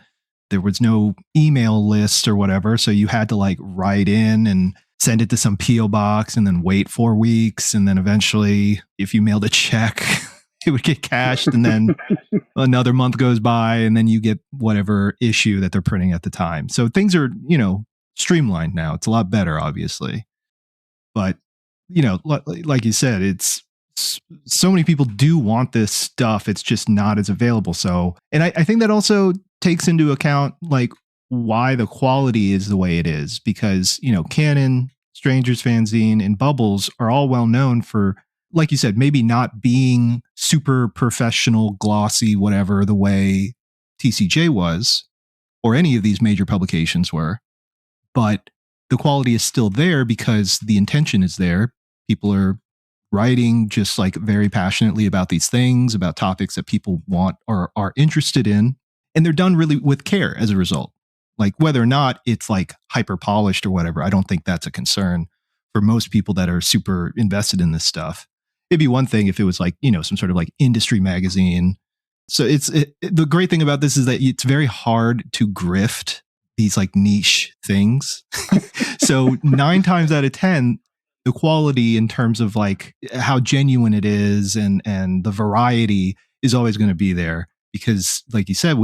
There was no email list or whatever. So you had to like write in and send it to some P.O. box and then wait 4 weeks. And then eventually, if you mailed a check, it would get cashed. And then another month goes by and then you get whatever issue that they're printing at the time. So things are, streamlined now. It's a lot better, obviously. But, like you said, it's so many people do want this stuff. It's just not as available. So, and I think that also takes into account like why the quality is the way it is, because, Canon, Strangers Fanzine, and Bubbles are all well known for, like you said, maybe not being super professional, glossy, whatever, the way TCJ was, or any of these major publications were. But the quality is still there because the intention is there. People are writing just like very passionately about these things, about topics that people want or are interested in. And they're done really with care as a result. Like whether or not it's like hyper polished or whatever, I don't think that's a concern for most people that are super invested in this stuff. It'd be one thing if it was like, some sort of like industry magazine. So the great thing about this is that it's very hard to grift these like niche things. So 9 times out of 10, the quality in terms of like how genuine it is and the variety is always going to be there because like you said,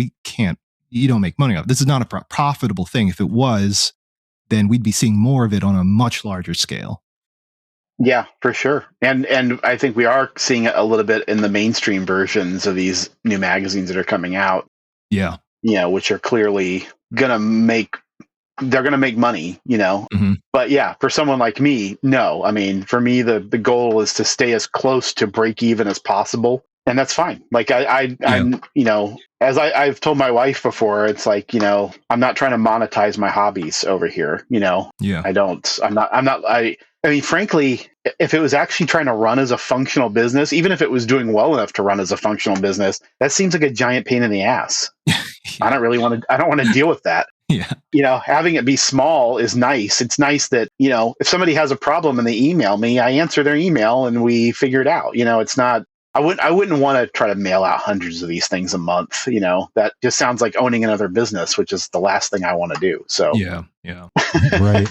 you don't make money off it. This is not a profitable thing. If it was, then we'd be seeing more of it on a much larger scale. Yeah, for sure. And I think we are seeing it a little bit in the mainstream versions of these new magazines that are coming out. Yeah. Which are clearly going to make money, Mm-hmm. But yeah, for someone like me, no. I mean, for me, the goal is to stay as close to break even as possible. And that's fine. Like I'm, as I've told my wife before, it's like, I'm not trying to monetize my hobbies over here. Yeah. I mean, frankly, if it was actually trying to run as a functional business, even if it was doing well enough to run as a functional business, that seems like a giant pain in the ass. Yeah. I don't want to deal with that. Yeah. Having it be small is nice. It's nice that, if somebody has a problem and they email me, I answer their email and we figure it out. It's not, I wouldn't want to try to mail out hundreds of these things a month. That just sounds like owning another business, which is the last thing I want to do. So yeah. Right.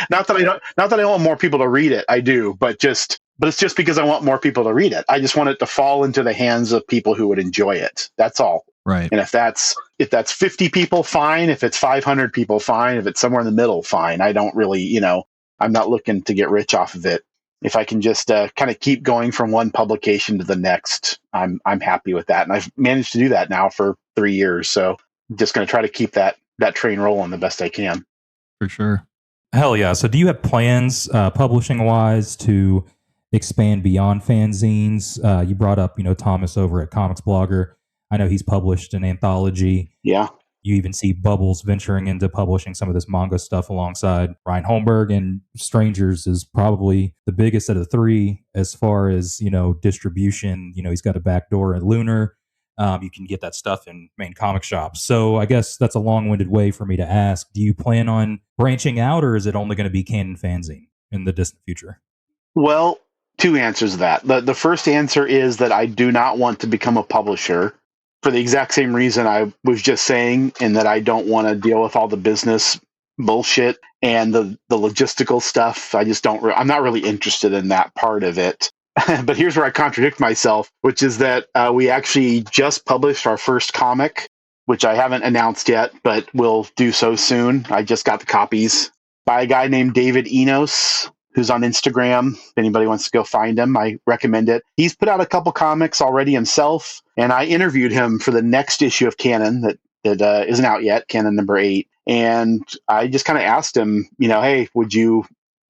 not that I don't want more people to read it. I do, but it's just because I want more people to read it. I just want it to fall into the hands of people who would enjoy it. That's all. Right. And if that's 50 people, fine. If it's 500 people, fine. If it's somewhere in the middle, fine. I don't really, I'm not looking to get rich off of it. If I can just kind of keep going from one publication to the next, I'm happy with that. And I've managed to do that now for 3 years. So I'm just going to try to keep that train rolling the best I can. For sure. Hell yeah. So do you have plans, publishing wise, to expand beyond fanzines? You brought up, Thomas over at Comics Blogger. I know he's published an anthology. Yeah. You even see Bubbles venturing into publishing some of this manga stuff alongside Ryan Holmberg, and Strangers is probably the biggest out of the three as far as, distribution. He's got a backdoor at Lunar. You can get that stuff in main comic shops. So I guess that's a long-winded way for me to ask, do you plan on branching out, or is it only going to be Canon fanzine in the distant future? Well, 2 answers to that. The first answer is that I do not want to become a publisher for the exact same reason I was just saying, in that I don't want to deal with all the business bullshit and the logistical stuff. I'm not really interested in that part of it. But here's where I contradict myself, which is that we actually just published our first comic, which I haven't announced yet, but we'll do so soon. I just got the copies by a guy named David Enos, who's on Instagram. If anybody wants to go find him, I recommend it. He's put out a couple comics already himself, and I interviewed him for the next issue of Canon that isn't out yet, Canon number 8. And I just kind of asked him, hey,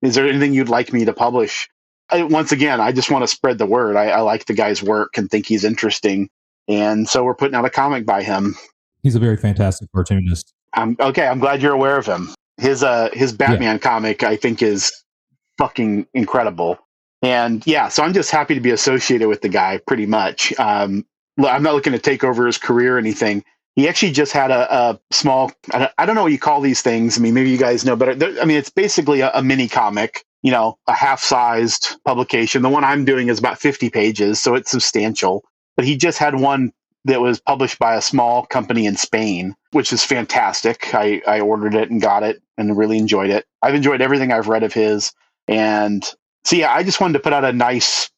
is there anything you'd like me to publish? Once again, I just want to spread the word. I like the guy's work and think he's interesting. And so we're putting out a comic by him. He's a very fantastic cartoonist. I'm glad you're aware of him. His Batman comic, I think, is fucking incredible. And yeah, so I'm just happy to be associated with the guy pretty much. I'm not looking to take over his career or anything. He actually just had a small, I don't know what you call these things. I mean, maybe you guys know better. I mean, it's basically a mini comic, a half-sized publication. The one I'm doing is about 50 pages, so it's substantial. But he just had one that was published by a small company in Spain, which is fantastic. I ordered it and got it and really enjoyed it. I've enjoyed everything I've read of his. And so, yeah, I just wanted to put out a nice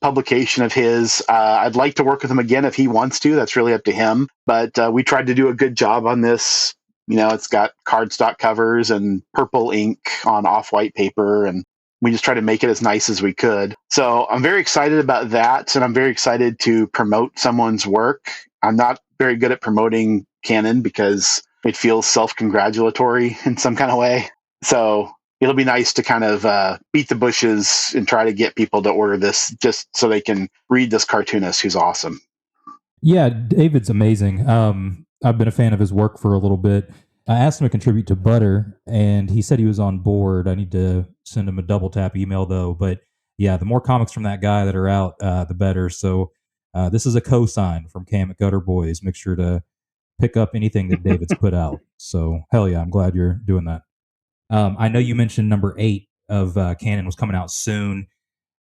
publication of his. I'd like to work with him again if he wants to. That's really up to him. But we tried to do a good job on this. It's got cardstock covers and purple ink on off-white paper, and we just tried to make it as nice as we could. So I'm very excited about that, and I'm very excited to promote someone's work. I'm not very good at promoting Canon because it feels self-congratulatory in some kind of way. So it'll be nice to kind of beat the bushes and try to get people to order this just so they can read this cartoonist who's awesome. Yeah, David's amazing. I've been a fan of his work for a little bit. I asked him to contribute to Butter, and he said he was on board. I need to send him a double tap email, though. But yeah, the more comics from that guy that are out, the better. So this is a cosign from Cam at Gutter Boys. Make sure to pick up anything that David's put out. So hell yeah, I'm glad you're doing that. I know you mentioned number 8 of Canon was coming out soon.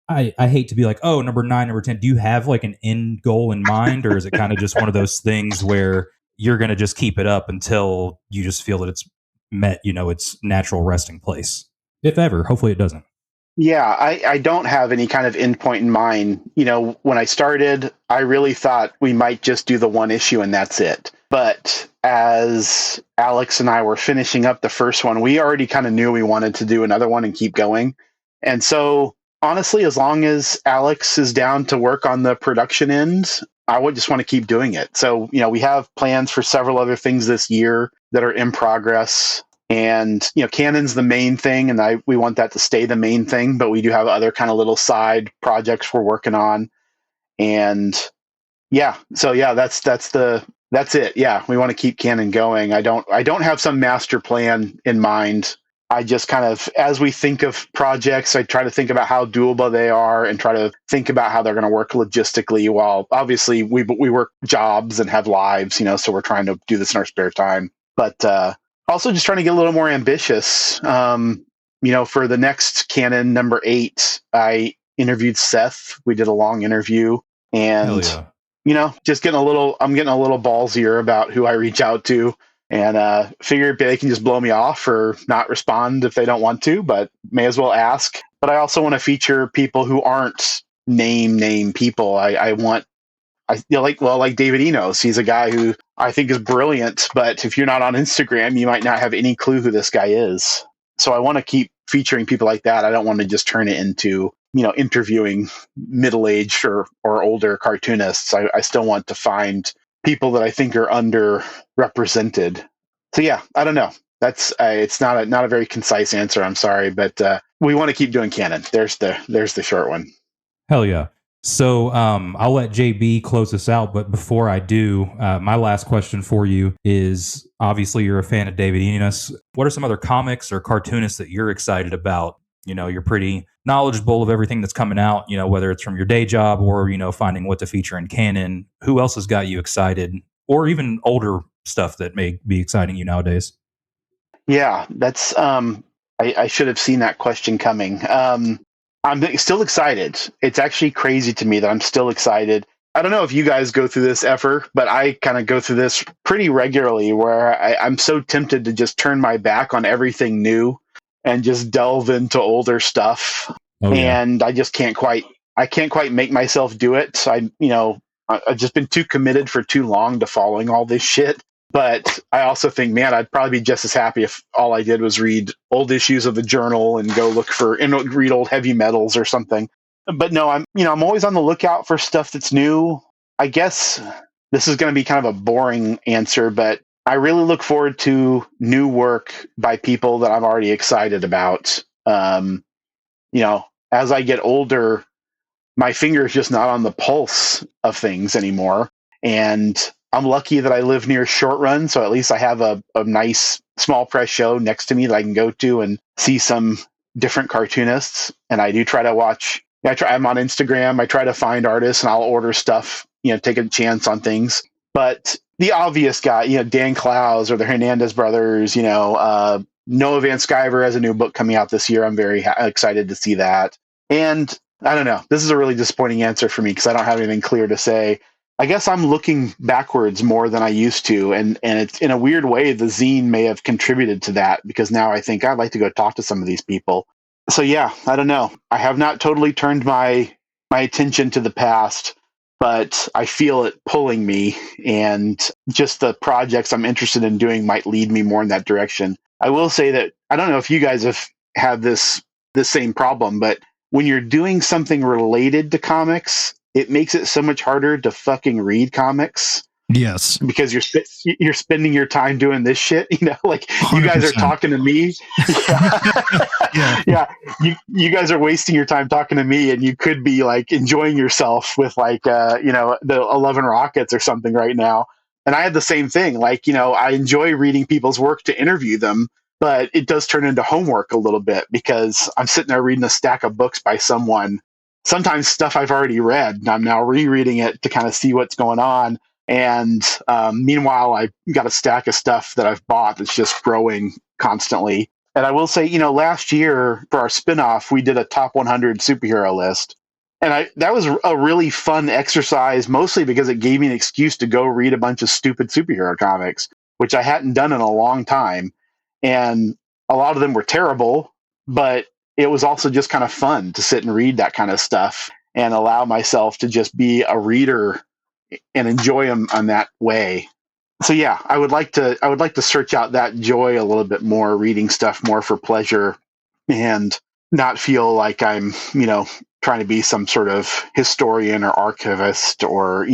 I hate to be like, oh, number 9, number 10. Do you have like an end goal in mind, or is it kind of just one of those things where you're going to just keep it up until you just feel that it's met, its natural resting place? If ever, hopefully it doesn't. Yeah, I don't have any kind of endpoint in mind. When I started, I really thought we might just do the one issue and that's it. But as Alex and I were finishing up the first one, we already kind of knew we wanted to do another one and keep going. And so, honestly, as long as Alex is down to work on the production end, I would just want to keep doing it. So, we have plans for several other things this year that are in progress. And, Canon's the main thing, and we want that to stay the main thing, but we do have other kind of little side projects we're working on. And yeah, so yeah, that's it. Yeah, we want to keep Canon going. I don't have some master plan in mind. I just kind of, as we think of projects, I try to think about how doable they are and try to think about how they're going to work logistically, while obviously we work jobs and have lives, so we're trying to do this in our spare time. But also just trying to get a little more ambitious. For the next Canon number 8, I interviewed Seth. We did a long interview, and just I'm getting a little ballsier about who I reach out to, and figure they can just blow me off or not respond if they don't want to, but may as well ask. But I also want to feature people who aren't name people. Like David Enos. He's a guy who I think is brilliant, but if you're not on Instagram, you might not have any clue who this guy is. So I want to keep featuring people like that. I don't want to just turn it into, interviewing middle-aged or older cartoonists. I still want to find people that I think are underrepresented. So yeah, I don't know. That's it's not a very concise answer. I'm sorry, but we want to keep doing Canon. There's the short one. Hell yeah. So I'll let JB close this out, but before I do, my last question for you is, obviously you're a fan of David Enos. What are some other comics or cartoonists that you're excited about? You're pretty knowledgeable of everything that's coming out, whether it's from your day job or, finding what to feature in Canon. Who else has got you excited, or even older stuff that may be exciting you nowadays? Yeah, that's I should have seen that question coming. I'm still excited. It's actually crazy to me that I'm still excited. I don't know if you guys go through this ever, but I kind of go through this pretty regularly, where I'm so tempted to just turn my back on everything new and just delve into older stuff. Oh, yeah. And I just can't quite make myself do it. I've just been too committed for too long to following all this shit. But I also think, man, I'd probably be just as happy if all I did was read old issues of the journal and go read old heavy metals or something. But no, I'm always on the lookout for stuff that's new. I guess this is going to be kind of a boring answer, but I really look forward to new work by people that I'm already excited about. As I get older, my finger is just not on the pulse of things anymore. And I'm lucky that I live near Short Run, so at least I have a nice small press show next to me that I can go to and see some different cartoonists. And I do try to watch. I'm on Instagram. I try to find artists, and I'll order stuff take a chance on things. But the obvious guy, Dan Clowes or the Hernandez brothers, Noah Van Sciver has a new book coming out this year. I'm very excited to see that. And I don't know. This is a really disappointing answer for me because I don't have anything clear to say. I guess I'm looking backwards more than I used to. And it's in a weird way, the zine may have contributed to that because now I think I'd like to go talk to some of these people. So yeah, I don't know. I have not totally turned my attention to the past, but I feel it pulling me, and just the projects I'm interested in doing might lead me more in that direction. I will say that I don't know if you guys have had this same problem, but when you're doing something related to comics, it makes it so much harder to fucking read comics. Yes, because you're spending your time doing this shit. Like 100%. You guys are talking to me. Yeah. You guys are wasting your time talking to me, and you could be like enjoying yourself with like the 11 Rockets or something right now. And I had the same thing. Like I enjoy reading people's work to interview them, but it does turn into homework a little bit because I'm sitting there reading a stack of books by someone. Sometimes stuff I've already read, and I'm now rereading it to kind of see what's going on. And meanwhile, I got a stack of stuff that I've bought that's just growing constantly. And I will say, last year for our spinoff, we did a top 100 superhero list. And that was a really fun exercise, mostly because it gave me an excuse to go read a bunch of stupid superhero comics, which I hadn't done in a long time. And a lot of them were terrible, but it was also just kind of fun to sit and read that kind of stuff and allow myself to just be a reader and enjoy them on that way. So yeah, I would like to search out that joy a little bit more, reading stuff more for pleasure and not feel like I'm, trying to be some sort of historian or archivist or,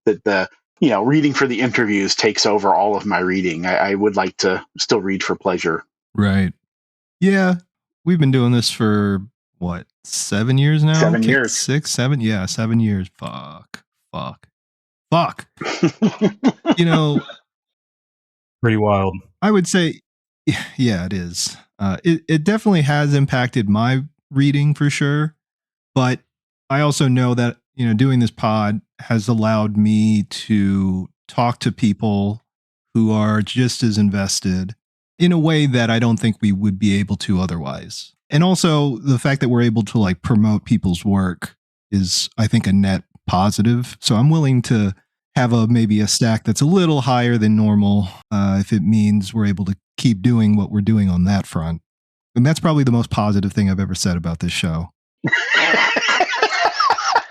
that the, reading for the interviews takes over all of my reading. I would like to still read for pleasure. Right. Yeah. We've been doing this for 7 years now? 7 years. 6, 7? Yeah, 7 years. Fuck. Pretty wild. I would say, yeah, it is. It definitely has impacted my reading for sure. But I also know that, doing this pod has allowed me to talk to people who are just as invested in a way that I don't think we would be able to otherwise. And also the fact that we're able to like promote people's work is, I think, a net positive. So I'm willing to have maybe a stack that's a little higher than normal if it means we're able to keep doing what we're doing on that front. And that's probably the most positive thing I've ever said about this show.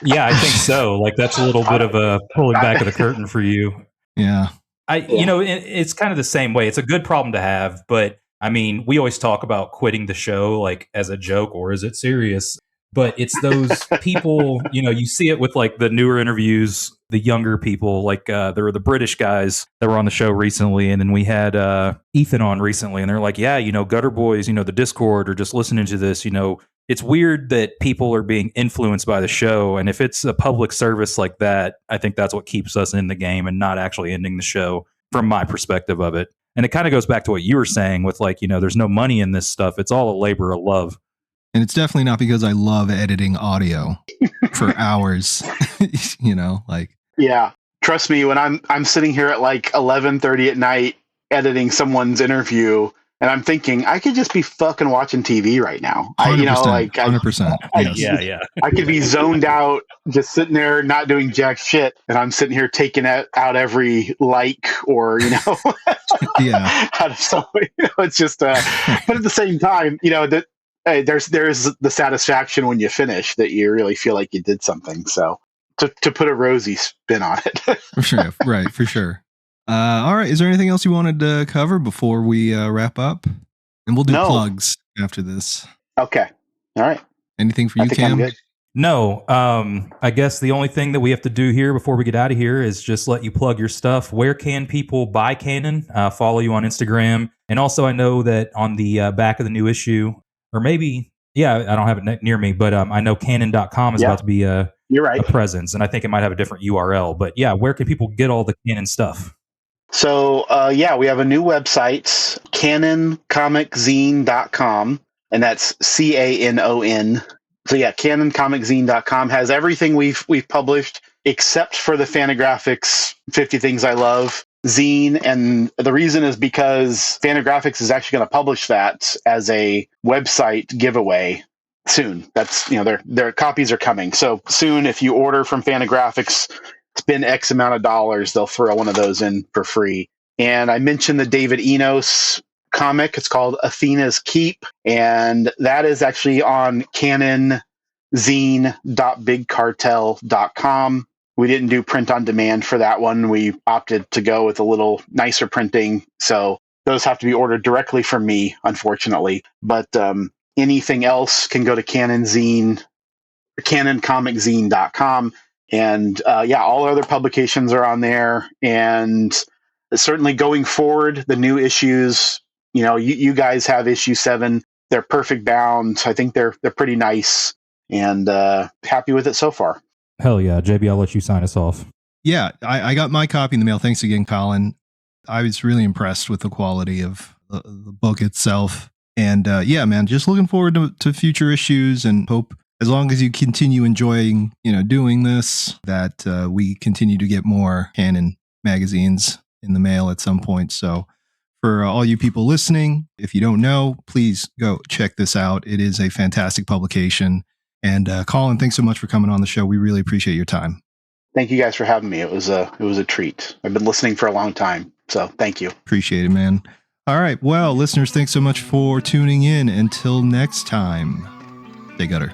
Yeah, I think so. Like that's a little bit of a pulling back of the curtain for you. Yeah. It's kind of the same way. It's a good problem to have, but I mean, we always talk about quitting the show like as a joke, or is it serious? But it's those people, you see it with like the newer interviews, the younger people, like there were the British guys that were on the show recently. And then we had Ethan on recently, and they're like, yeah, Gutter Boys, the Discord, or just listening to this, it's weird that people are being influenced by the show. And if it's a public service like that, I think that's what keeps us in the game and not actually ending the show from my perspective of it. And it kind of goes back to what you were saying with like, there's no money in this stuff. It's all a labor of love. And it's definitely not because I love editing audio for hours, Yeah. Trust me, when I'm sitting here at like 11:30 at night editing someone's interview, and I'm thinking I could just be fucking watching TV right now. 100%. Yes. Yeah. I could be zoned out, just sitting there, not doing jack shit. And I'm sitting here taking out every like or, yeah. out of something. It's just, but at the same time, there's the satisfaction when you finish that you really feel like you did something. So to put a rosy spin on it. For sure. Right. For sure. All right. Is there anything else you wanted to cover before we wrap up? And we'll do plugs after this. Okay. All right. Anything for you, Cam? No. I guess the only thing that we have to do here before we get out of here is just let you plug your stuff. Where can people buy Canon? Follow you on Instagram. And also, I know that on the back of the new issue, or maybe, I don't have it near me, but I know Canon.com is about to be You're right. a presence. And I think it might have a different URL. But yeah, where can people get all the Canon stuff? So, we have a new website, canoncomiczine.com, and that's CANON. So yeah, canoncomiczine.com has everything we've published. except for the Fantagraphics 50 Things I Love zine. And the reason is because Fantagraphics is actually going to publish that as a website giveaway soon. That's, their copies are coming. So soon, if you order from Fantagraphics, spend X amount of dollars, they'll throw one of those in for free. And I mentioned the David Enos comic. It's called Athena's Keep. And that is actually on canonzine.bigcartel.com. We didn't do print on demand for that one. We opted to go with a little nicer printing. So those have to be ordered directly from me, unfortunately. But anything else can go to canoncomiczine.com. And all other publications are on there. And certainly going forward, the new issues, you guys have issue 7. They're perfect bound. I think they're pretty nice, and happy with it so far. Hell yeah. JB, I'll let you sign us off. Yeah, I got my copy in the mail. Thanks again, Colin. I was really impressed with the quality of the book itself. And man, just looking forward to future issues, and hope as long as you continue enjoying, doing this, that we continue to get more Canon magazines in the mail at some point. So for all you people listening, if you don't know, please go check this out. It is a fantastic publication. And Colin, thanks so much for coming on the show. We really appreciate your time. Thank you guys for having me. It was a treat. I've been listening for a long time, so thank you. Appreciate it, man. All right. Well, listeners, thanks so much for tuning in. Until next time, stay gutter.